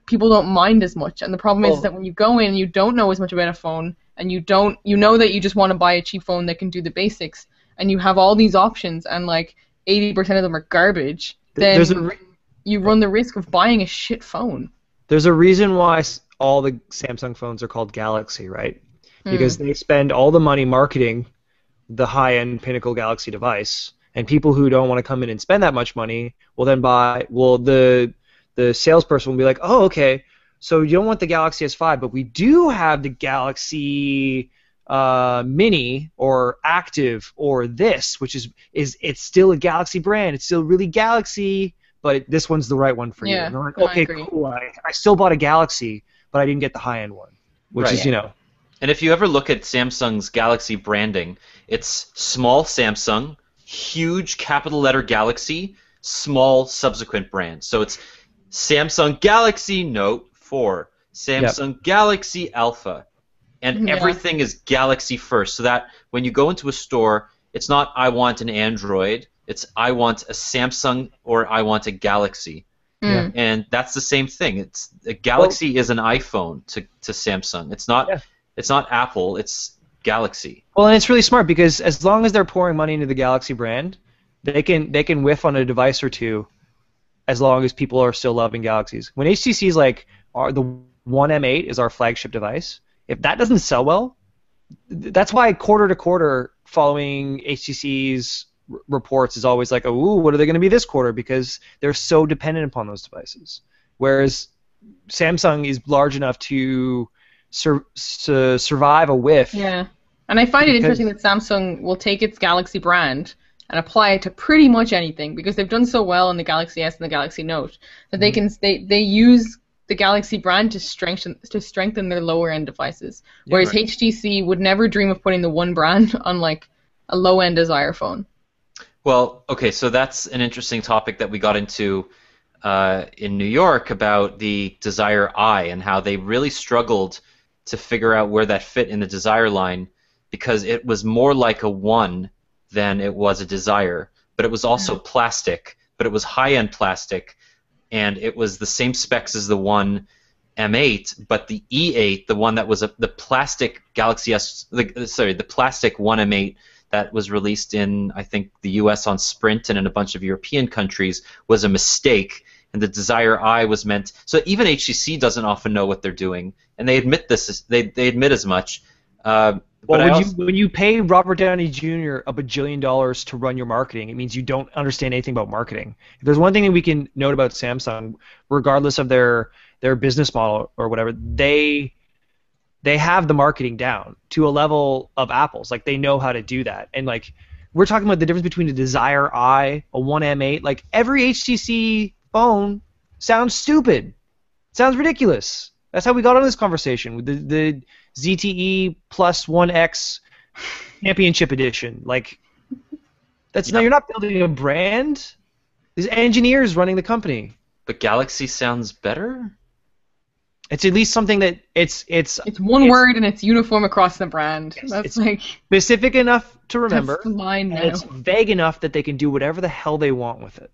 people don't mind as much, and the problem is that when you go in and you don't know as much about a phone, and you know that you just want to buy a cheap phone that can do the basics, and you have all these options, and like 80% of them are garbage, then you run the risk of buying a shit phone. There's a reason why all the Samsung phones are called Galaxy, right? Because they spend all the money marketing the high-end pinnacle Galaxy device, and people who don't want to come in and spend that much money will then buy. Well, the salesperson will be like, oh, okay, so you don't want the Galaxy S5, but we do have the Galaxy Mini or Active or this, which is it's still a Galaxy brand. It's still really Galaxy, but this one's the right one for you. And they're like, okay, cool. I still bought a Galaxy, but I didn't get the high-end one, which is, And if you ever look at Samsung's Galaxy branding, it's small Samsung, huge capital letter Galaxy, small subsequent brand. So it's Samsung Galaxy Note 4, Samsung Galaxy Alpha, and everything is Galaxy first, so that when you go into a store, it's not I want an Android, it's I want a Samsung or I want a Galaxy. And that's the same thing. It's a Galaxy is an iPhone to Samsung. It's not Apple, it's Galaxy. Well, and it's really smart because as long as they're pouring money into the Galaxy brand, they can whiff on a device or two as long as people are still loving Galaxies. When HTC's like, the One M8 is our flagship device, if that doesn't sell well, that's why quarter to quarter following HTC's reports is always like, oh, what are they going to be this quarter? Because they're so dependent upon those devices. Whereas Samsung is large enough to survive a whiff. Yeah, and I find it interesting that Samsung will take its Galaxy brand and apply it to pretty much anything because they've done so well in the Galaxy S and the Galaxy Note that they use the Galaxy brand to strengthen their lower end devices. Whereas HTC would never dream of putting the one brand on like a low end Desire phone. Well, okay, so that's an interesting topic that we got into in New York about the Desire I and how they really struggled to figure out where that fit in the Desire line because it was more like a One than it was a Desire, but it was also plastic, but it was high-end plastic, and it was the same specs as the One M8, but the E8, the one that was the plastic Galaxy S, the plastic One M8 that was released in, I think, the U.S. on Sprint and in a bunch of European countries was a mistake, and the Desire I was meant. So even HTC doesn't often know what they're doing, and they admit this. They admit as much. When you pay Robert Downey Jr. $1 bajillion to run your marketing, it means you don't understand anything about marketing. If there's one thing that we can note about Samsung, regardless of their business model or whatever, they have the marketing down to a level of Apple's. Like, they know how to do that. And, like, we're talking about the difference between a Desire I, a One M8. Like, every HTC phone sounds stupid. Sounds ridiculous. That's how we got on this conversation with the ZTE Plus 1X Championship Edition. Like, no, you're not building a brand. There's engineers running the company. But Galaxy sounds better? It's at least something that it's one word and it's uniform across the brand. That's like specific enough to remember. That's the line now. And it's vague enough that they can do whatever the hell they want with it.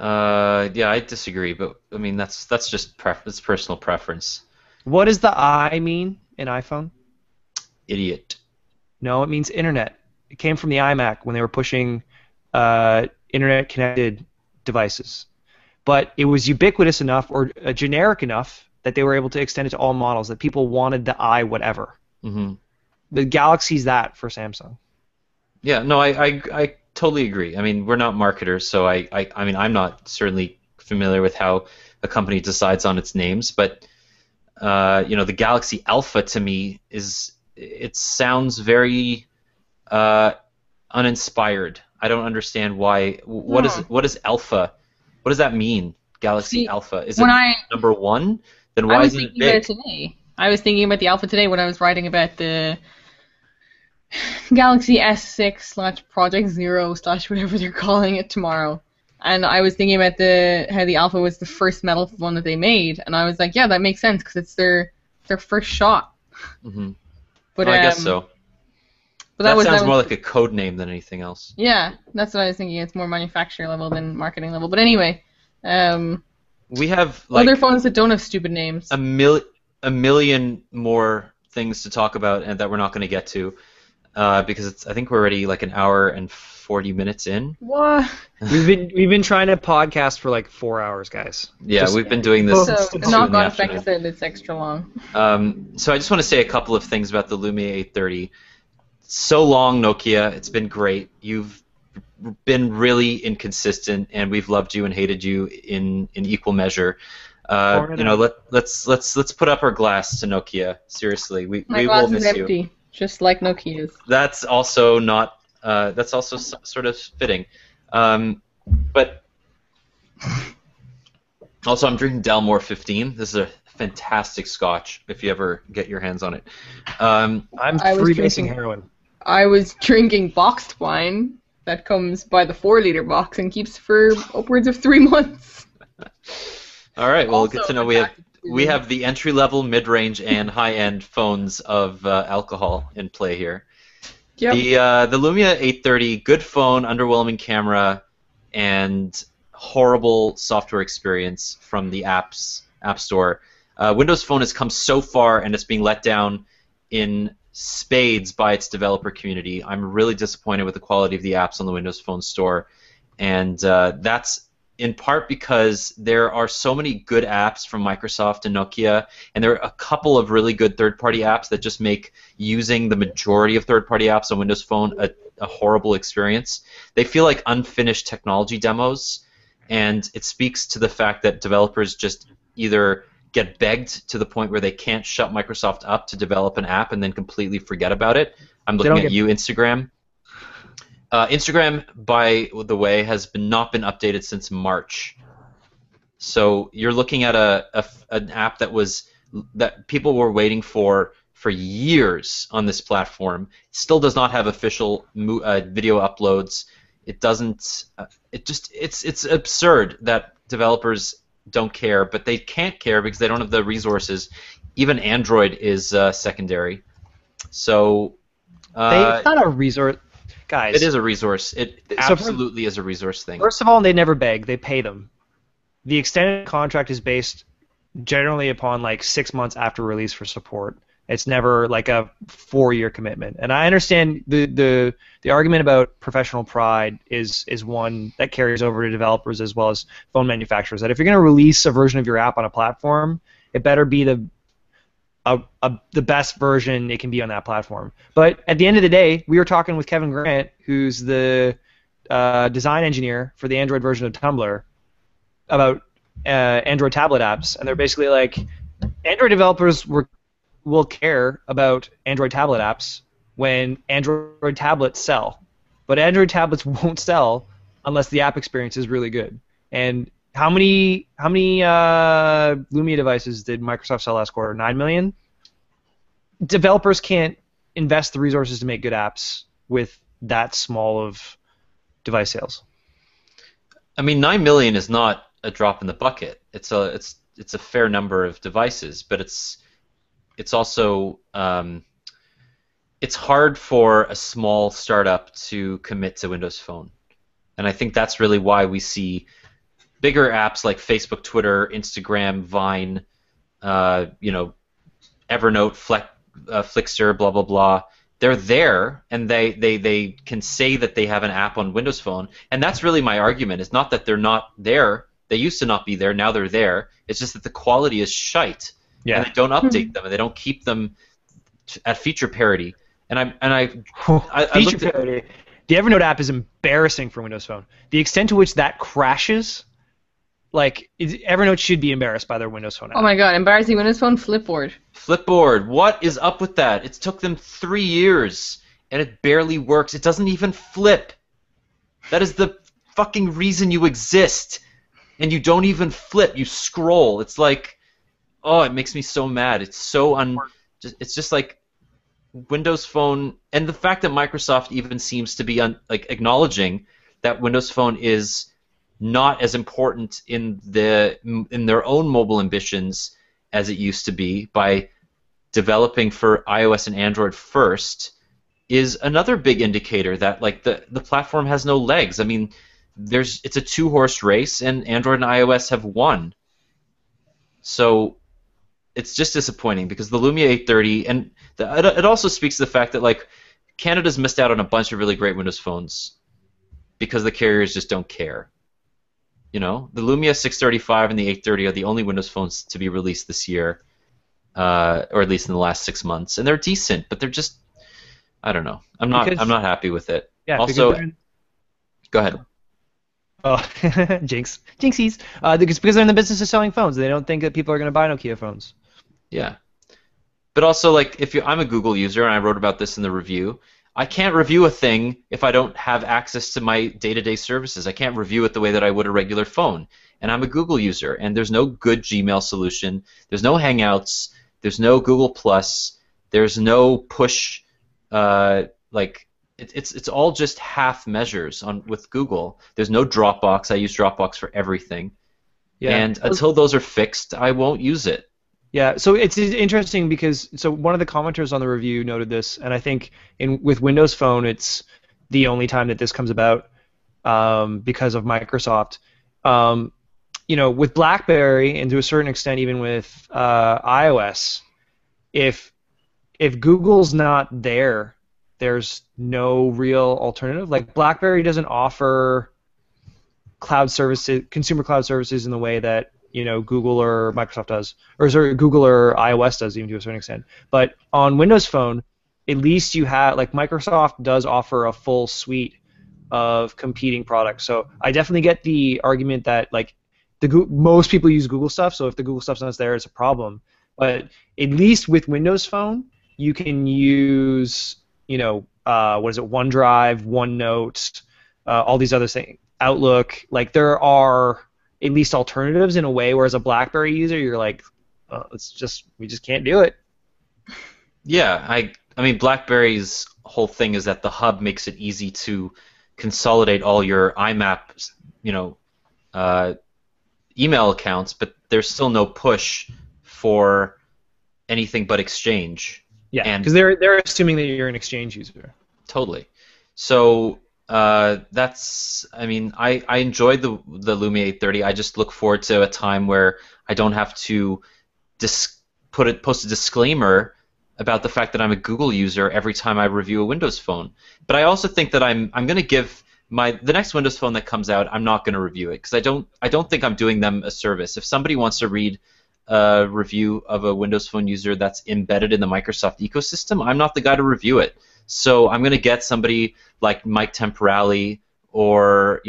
Yeah, I disagree, but I mean that's just it's personal preference. What does the I mean in iPhone? Idiot. No, it means internet. It came from the iMac when they were pushing internet-connected devices. But it was ubiquitous enough or generic enough that they were able to extend it to all models, that people wanted the I whatever. Hmm. The Galaxy's that for Samsung. Yeah, no, I totally agree. I mean, we're not marketers, so I mean, I'm not certainly familiar with how a company decides on its names, but the Galaxy Alpha to me it sounds very uh, uninspired. I don't understand why. What is Alpha? What does that mean? Galaxy See, Alpha. Is it when I number one? Then I why was isn't it thinking about it big? today. I was thinking about the Alpha today when I was writing about the Galaxy S6/Project Zero/whatever they're calling it tomorrow. And I was thinking about how the Alpha was the first metal one that they made, and I was like, yeah, that makes sense because it's their first shot. Hmm. But I guess so. But That sounds that more was like a code name than anything else. yeah, that's what I was thinking. It's more manufacturer level than marketing level. But anyway, We have other like phones that don't have stupid names. a million more things to talk about and that we're not going to get to because I think we're already like an hour and 40 minutes in. What? We've been trying to podcast for like 4 hours, guys. Yeah, we've been doing this So since 2 in knock the on effect afternoon. is that it's extra long. So I just want to say a couple of things about the Lumia 830. So long, Nokia. It's been great. You've been really inconsistent, and we've loved you and hated you in equal measure. Let's put up our glass to Nokia. Seriously, My we glass will is miss you. empty, just like Nokia's. That's also not. That's also sort of fitting. But also, I'm drinking Dalmore 15. This is a fantastic Scotch. If you ever get your hands on it. I'm I was freebasing drinking- heroin. I was drinking boxed wine that comes by the 4-liter box and keeps for upwards of 3 months. All right. Well, Also good to know attracted we have the entry level, mid range, and high end phones of alcohol in play here. Yep. The Lumia 830, good phone, underwhelming camera, and horrible software experience from the App Store. Windows Phone has come so far, and it's being let down in spades by its developer community. I'm really disappointed with the quality of the apps on the Windows Phone store, and that's in part because there are so many good apps from Microsoft and Nokia, and there are a couple of really good third-party apps that just make using the majority of third-party apps on Windows Phone a horrible experience. They feel like unfinished technology demos, and it speaks to the fact that developers just either get begged to the point where they can't shut Microsoft up to develop an app and then completely forget about it. I'm looking at you, Instagram. Instagram, by the way, has not been updated since March. So you're looking at an app that people were waiting for years on this platform. It still does not have official video uploads. It doesn't. It's absurd that developers don't care, but they can't care because they don't have the resources. Even Android is secondary. So It's not a resort, guys. it is a resource. It absolutely is a resource thing. First of all, they never beg; they pay them. The extended contract is based generally upon like 6 months after release for support. It's never like a 4-year commitment. And I understand the argument about professional pride is one that carries over to developers as well as phone manufacturers. That if you're going to release a version of your app on a platform, it better be the best version it can be on that platform. But at the end of the day, we were talking with Kevin Grant, who's the design engineer for the Android version of Tumblr, about Android tablet apps, and they're basically like, Android developers will care about Android tablet apps when Android tablets sell, but Android tablets won't sell unless the app experience is really good. And how many Lumia devices did Microsoft sell last quarter? 9 million? Developers can't invest the resources to make good apps with that small of device sales. I mean, 9 million is not a drop in the bucket. It's a fair number of devices, but it's also it's hard for a small startup to commit to Windows Phone, and I think that's really why we see bigger apps like Facebook, Twitter, Instagram, Vine, Evernote, Flickster, blah blah blah. They're there, and they can say that they have an app on Windows Phone, and that's really my argument. It's not that they're not there. They used to not be there. Now they're there. It's just that the quality is shite, and they don't update them, and they don't keep them at feature parity. And I feature parity. The Evernote app is embarrassing for Windows Phone. The extent to which that crashes, Evernote should be embarrassed by their Windows Phone app. Oh my god, embarrassing Windows Phone Flipboard. Flipboard, what is up with that? It took them 3 years, and it barely works. It doesn't even flip. That is the fucking reason you exist. And you don't even flip. You scroll. It's like, oh, it makes me so mad. It's so it's just like Windows Phone, and the fact that Microsoft even seems to be acknowledging that Windows Phone is not as important in their own mobile ambitions as it used to be by developing for iOS and Android first is another big indicator that the platform has no legs. I mean, it's a two-horse race, and Android and iOS have won. So it's just disappointing because the Lumia 830, and it also speaks to the fact that Canada's missed out on a bunch of really great Windows phones because the carriers just don't care. The Lumia 635 and the 830 are the only Windows phones to be released this year, or at least in the last 6 months, and they're decent, but they're just, I don't know. I'm not happy with it. Yeah. Also, go ahead. Oh, jinxies. Because they're in the business of selling phones. They don't think that people are going to buy Nokia phones. Yeah. But also, I'm a Google user, and I wrote about this in the review. I can't review a thing if I don't have access to my day-to-day services. I can't review it the way that I would a regular phone. And I'm a Google user, and there's no good Gmail solution. There's no Hangouts. There's no Google+. There's no push. It's all just half measures with Google. There's no Dropbox. I use Dropbox for everything. Yeah. And until those are fixed, I won't use it. Yeah, so it's interesting because one of the commenters on the review noted this, and I think with Windows Phone, it's the only time that this comes about because of Microsoft. With BlackBerry and to a certain extent even with iOS, if Google's not there, there's no real alternative. Like BlackBerry doesn't offer cloud services, consumer cloud services in the way that Google or Microsoft does, or sorry, Google or iOS does even to a certain extent. But on Windows Phone, at least you have Microsoft does offer a full suite of competing products. So I definitely get the argument that most people use Google stuff. So if the Google stuff's not there, it's a problem. But at least with Windows Phone, you can use OneDrive, OneNote, all these other things, Outlook. There are at least alternatives in a way, whereas a BlackBerry user, you're we just can't do it. Yeah, I mean BlackBerry's whole thing is that the hub makes it easy to consolidate all your IMAP, email accounts, but there's still no push for anything but Exchange. Yeah, because they're assuming that you're an Exchange user. Totally. So I enjoyed the Lumia 830. I just look forward to a time where I don't have to post a disclaimer about the fact that I'm a Google user every time I review a Windows phone. But I also think that I'm going to give the next Windows phone that comes out, I'm not going to review it because I don't think I'm doing them a service. If somebody wants to read a review of a Windows phone user that's embedded in the Microsoft ecosystem, I'm not the guy to review it. So I'm going to get somebody like Mike Temporelli or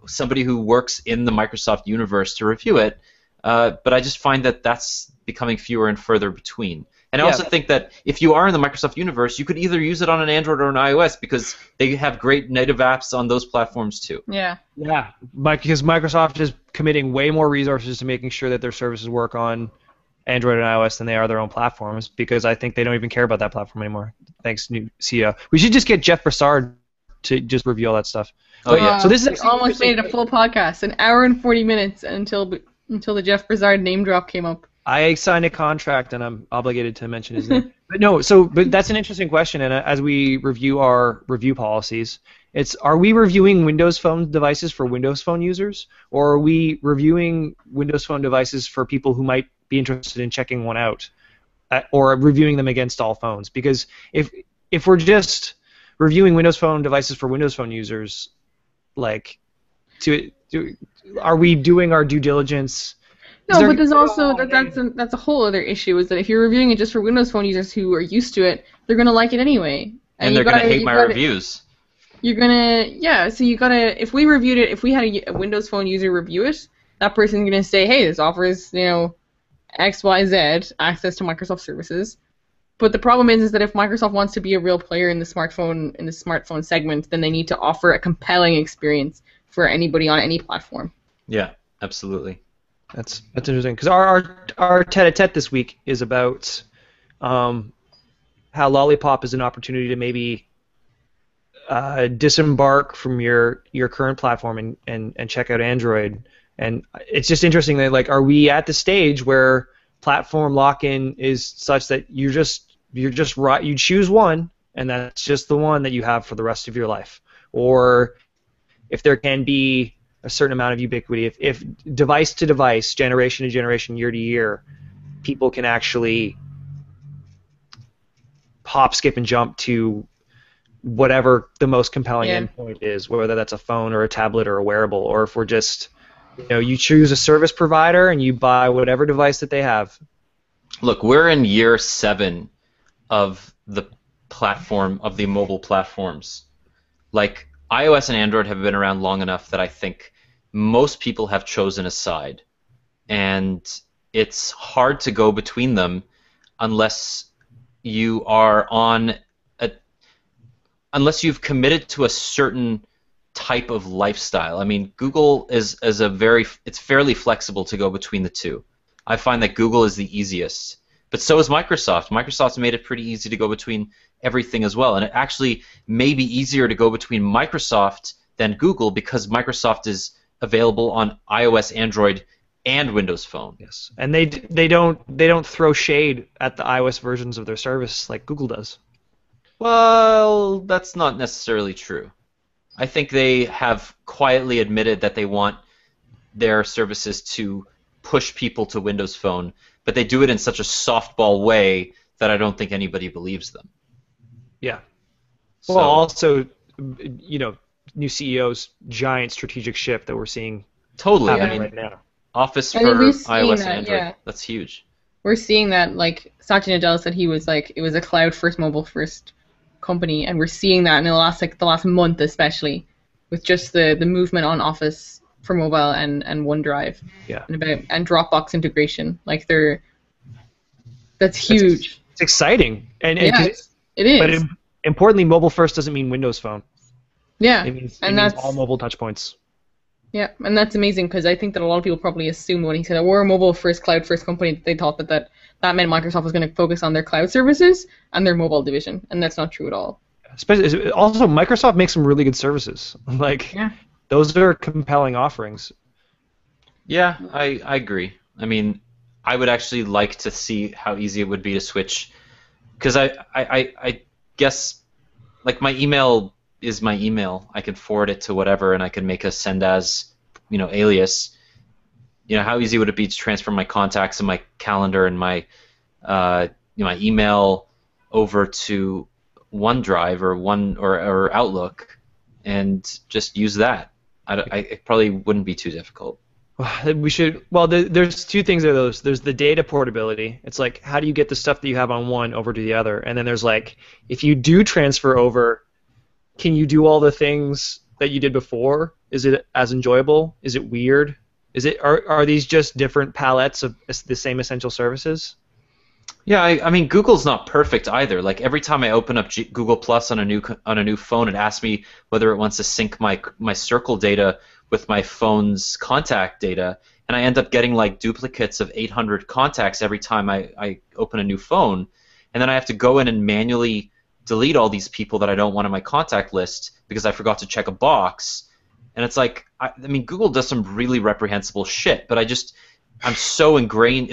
somebody who works in the Microsoft universe to review it. But I just find that that's becoming fewer and further between. And I also think that if you are in the Microsoft universe, you could either use it on an Android or an iOS because they have great native apps on those platforms too. Yeah. Yeah, because Microsoft is committing way more resources to making sure that their services work on Android and iOS than they are their own platforms, because I think they don't even care about that platform anymore. Thanks, new CEO. We should just get Jeff Broussard to just review all that stuff. Oh yeah. So this is almost made it a full podcast, an hour and 40 minutes until the Jeff Broussard name drop came up. I signed a contract and I'm obligated to mention his name. But that's an interesting question. And as we review our review policies, It's, are we reviewing Windows Phone devices for Windows Phone users, or are we reviewing Windows Phone devices for people who might be interested in checking one out, or reviewing them against all phones? Because if we're just reviewing Windows Phone devices for Windows Phone users, like, are we doing our due diligence? No, but there's also that's a whole other issue. Is that if you're reviewing it just for Windows Phone users who are used to it, they're gonna like it anyway, and they're gonna hate my reviews. You're gonna, yeah. So you gotta. If we reviewed it, if we had a Windows Phone user review it, that person's gonna say, hey, this offers X, Y, Z access to Microsoft services. But the problem is that if Microsoft wants to be a real player in the smartphone segment, then they need to offer a compelling experience for anybody on any platform. Yeah, absolutely. That's interesting, because our tete-a-tete this week is about how Lollipop is an opportunity to maybe disembark from your current platform and check out Android. And it's just interesting that, like, are we at the stage where platform lock-in is such that you're just right, you choose one and that's just the one that you have for the rest of your life, or if there can be a certain amount of ubiquity, if device to device, generation to generation, year to year, people can actually hop, skip, and jump to whatever the most compelling endpoint is, whether that's a phone or a tablet or a wearable, or if we're just, you choose a service provider and you buy whatever device that they have. Look, we're in year 7 of the platform, of the mobile platforms. Like, iOS and Android have been around long enough that I think most people have chosen a side, and it's hard to go between them unless you are unless you've committed to a certain type of lifestyle. I mean, Google is it's fairly flexible to go between the two. I find that Google is the easiest, but so is Microsoft. Microsoft's made it pretty easy to go between everything as well, and it actually may be easier to go between Microsoft than Google because Microsoft is available on iOS, Android, and Windows Phone. Yes, and they don't throw shade at the iOS versions of their service like Google does. Well, that's not necessarily true. I think they have quietly admitted that they want their services to push people to Windows Phone, but they do it in such a softball way that I don't think anybody believes them. Yeah. Well, also, new CEO's giant strategic shift that we're seeing happening right now. Office for iOS and Android. Yeah. That's huge. We're seeing that, like, Satya Nadella said he was like, it was a cloud-first, mobile-first company, and we're seeing that in the last month especially, with just the movement on Office for mobile and OneDrive. Yeah. And Dropbox integration. Like, that's huge. It's exciting. And it is. But importantly, mobile first doesn't mean Windows Phone. Yeah. It means all mobile touchpoints. Yeah, and that's amazing because I think that a lot of people probably assumed when he said that we're a mobile-first, cloud-first company, they thought that meant Microsoft was going to focus on their cloud services and their mobile division, and that's not true at all. Also, Microsoft makes some really good services. Like, those are compelling offerings. Yeah, I agree. I mean, I would actually like to see how easy it would be to switch, because I guess, like, my email is my email. I can forward it to whatever, and I can make a send as, alias. How easy would it be to transfer my contacts and my calendar and my my email over to OneDrive or Outlook and just use that? It probably wouldn't be too difficult. We should. Well, there's two things there. There's the data portability. It's like, how do you get the stuff that you have on one over to the other? And then there's, like, if you do transfer over, can you do all the things that you did before? Is it as enjoyable? Is it weird? Are these just different palettes of the same essential services? Yeah, I mean, Google's not perfect either. Like, every time I open up Google Plus on a new phone, it asks me whether it wants to sync my Circle data with my phone's contact data, and I end up getting, like, duplicates of 800 contacts every time I open a new phone, and then I have to go in and manually delete all these people that I don't want on my contact list because I forgot to check a box. And it's like, I mean, Google does some really reprehensible shit, but it's so ingrained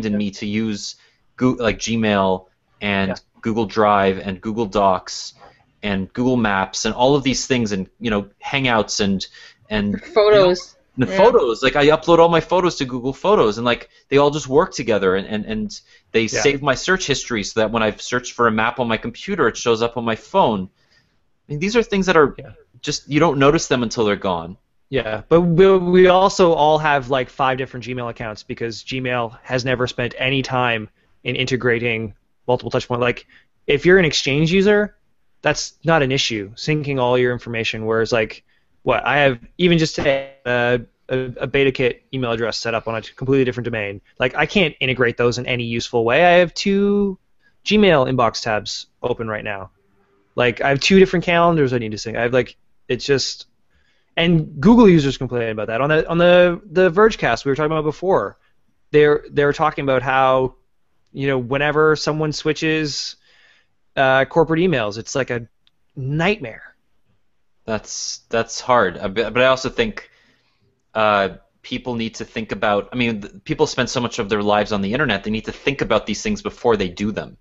in me to use Gmail and Google Drive and Google Docs and Google Maps and all of these things, and Hangouts and Photos. The photos, like I upload all my photos to Google Photos, and like they all just work together, and they save my search history so that when I've searched for a map on my computer, it shows up on my phone. I mean, these are things that are just, you don't notice them until they're gone. Yeah, but we also all have like 5 different Gmail accounts because Gmail has never spent any time in integrating multiple touch points. Like, if you're an Exchange user, that's not an issue, syncing all your information, whereas like, I have even just today a BetaKit email address set up on a completely different domain. Like, I can't integrate those in any useful way. I have 2 Gmail inbox tabs open right now. Like, I have 2 different calendars I need to sync. I have like, it's just, and Google users complain about that. On the VergeCast we were talking about before, they're talking about how, whenever someone switches corporate emails, it's like a nightmare. That's hard, but I also think people need to think about. I mean, people spend so much of their lives on the internet. They need to think about these things before they do them.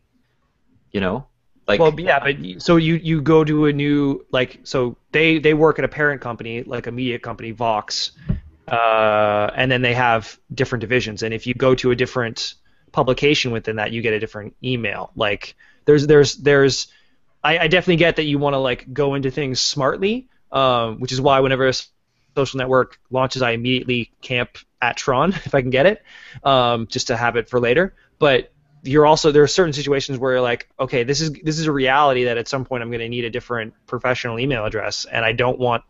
Like. Well, yeah, but so you go to a new, like, so they work at a parent company, like a media company, Vox, and then they have different divisions. And if you go to a different publication within that, you get a different email. Like, I definitely get that you want to like go into things smartly, which is why whenever a social network launches, I immediately camp at Tron if I can get it, just to have it for later. But there are certain situations where you're like, okay, this is a reality that at some point I'm going to need a different professional email address, and I don't want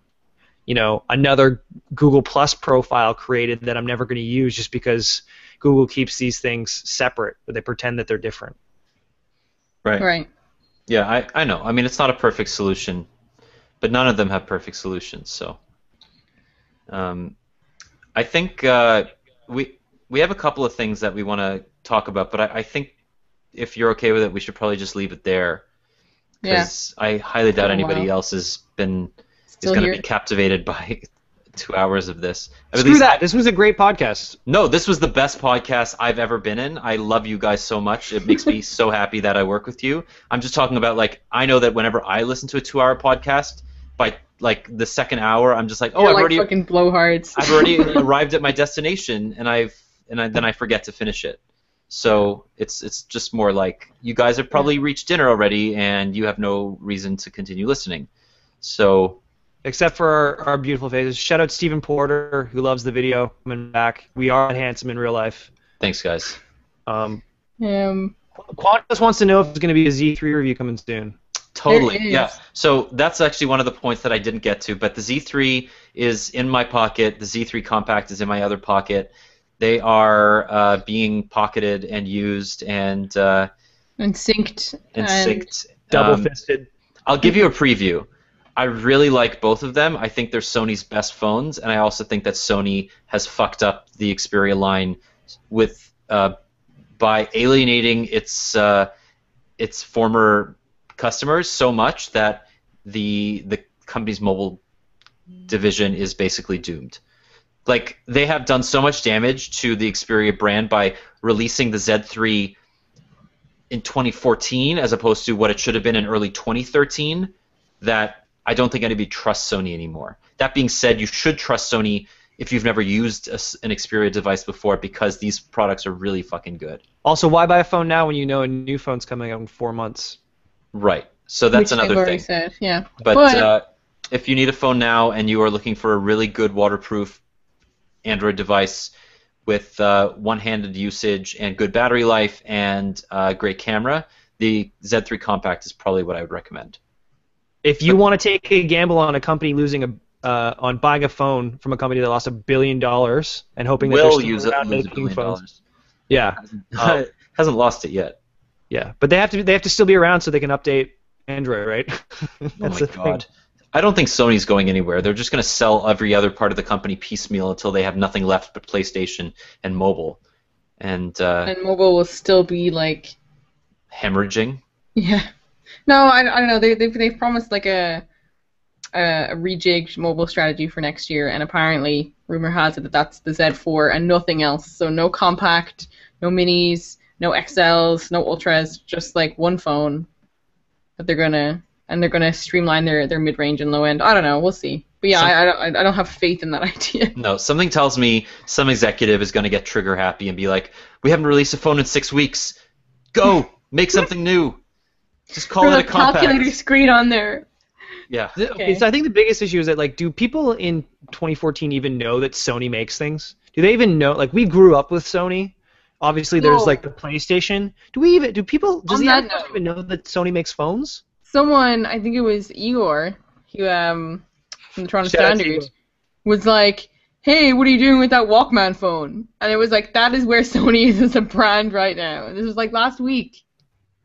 another Google Plus profile created that I'm never going to use just because Google keeps these things separate, but they pretend that they're different. Right. Yeah, I know. I mean, it's not a perfect solution, but none of them have perfect solutions. So, I think we have a couple of things that we want to talk about, but I think if you're okay with it, we should probably just leave it there. Because I highly doubt anybody else is going to be captivated by 2 hours of this. Screw that. This was a great podcast. No, this was the best podcast I've ever been in. I love you guys so much. It makes me so happy that I work with you. I'm just talking about, like, I know that whenever I listen to a 2-hour podcast, by like the second hour, I'm just like, oh, I've already fucking blowhards. I've already arrived at my destination, and then I forget to finish it. So it's just more like you guys have probably reached dinner already, and you have no reason to continue listening. So. Except for our beautiful faces. Shout out Stephen Porter, who loves the video coming back. We are handsome in real life. Thanks, guys. Qantas wants to know if there's going to be a Z3 review coming soon. Totally, yeah. So that's actually one of the points that I didn't get to, but the Z3 is in my pocket. The Z3 Compact is in my other pocket. They are being pocketed and used and synced. Double-fisted. I'll give you a preview. I really like both of them. I think they're Sony's best phones, and I also think that Sony has fucked up the Xperia line with by alienating its former customers so much that the company's mobile division is basically doomed. Like, they have done so much damage to the Xperia brand by releasing the Z3 in 2014 as opposed to what it should have been in early 2013 that I don't think anybody trusts Sony anymore. That being said, you should trust Sony if you've never used an Xperia device before because these products are really fucking good. Also, why buy a phone now when you know a new phone's coming out in 4 months? Right. So that's another thing. Already said, yeah. But if you need a phone now and you are looking for a really good waterproof Android device with one-handed usage and good battery life and great camera, the Z3 Compact is probably what I would recommend. If you want to take a gamble on a company on buying a phone from a company that lost $1 billion and hoping that they're still around making phones, hasn't lost it yet. Yeah, but they have to still be around so they can update Android, right? That's oh my god. I don't think Sony's going anywhere. They're just going to sell every other part of the company piecemeal until they have nothing left but PlayStation and mobile. And mobile will still be like hemorrhaging. Yeah. No, I don't know. They've promised like a rejigged mobile strategy for next year, and apparently rumor has it that that's the Z4 and nothing else. So no compact, no minis, no XLs, no ultras, just like one phone that they're gonna and they're gonna streamline their mid-range and low-end. I don't know. We'll see. But yeah, I don't have faith in that idea. No, something tells me some executive is going to get trigger happy and be like, "We haven't released a phone in 6 weeks. Go make something new. Just call it a compact." Calculator screen on there. Yeah. Okay, so I think the biggest issue is that, like, do people in 2014 even know that Sony makes things? Do they even know? Like, we grew up with Sony. Obviously, there's like the PlayStation. Does the average person even know that Sony makes phones? Someone, I think it was Igor, from the Toronto Standard, was like, "Hey, what are you doing with that Walkman phone?" And it was like, that is where Sony is as a brand right now. This was like last week.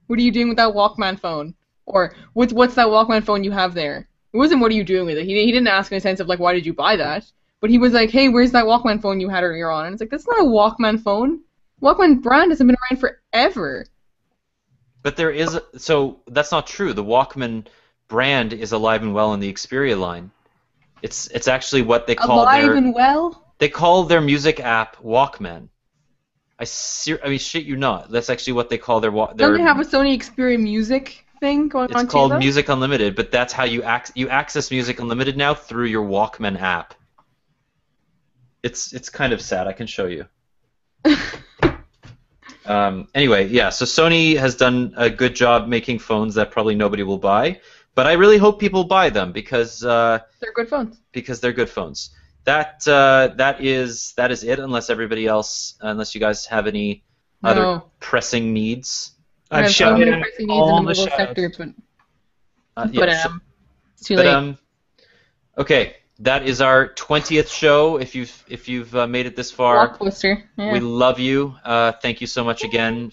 What are you doing with that Walkman phone? Or what's that Walkman phone you have there? It wasn't what are you doing with it. He didn't ask in a sense of like, why did you buy that? But he was like, hey, where's that Walkman phone you had earlier on? And it's like, that's not a Walkman phone. Walkman brand hasn't been around forever. But there is so that's not true. The Walkman brand is alive and well in the Xperia line. It's actually what they call and well? They call their music app Walkman. I mean, shit you not. That's actually what they call their. Don't they have a Sony Xperia Music thing going on? It's called Music Unlimited, but that's how you access Music Unlimited now through your Walkman app. It's kind of sad. I can show you. Anyway, yeah. So Sony has done a good job making phones that probably nobody will buy, but I really hope people buy them because they're good phones. Because they're good phones. That is it. Unless you guys have any other pressing needs. I've shown shouted pressing needs in the mobile sector, but it's too late. Okay. That is our 20th show. If you've made it this far, Blockbuster. Yeah. We love you. Thank you so much again.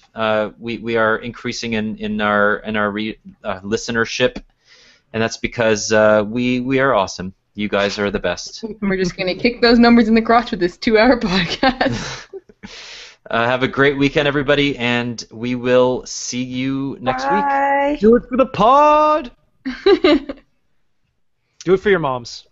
We are increasing in our listenership, and that's because we are awesome. You guys are the best. We're just gonna kick those numbers in the crotch with this 2-hour podcast. Have a great weekend, everybody, and we will see you next week. Do it for the pod. Do it for your moms.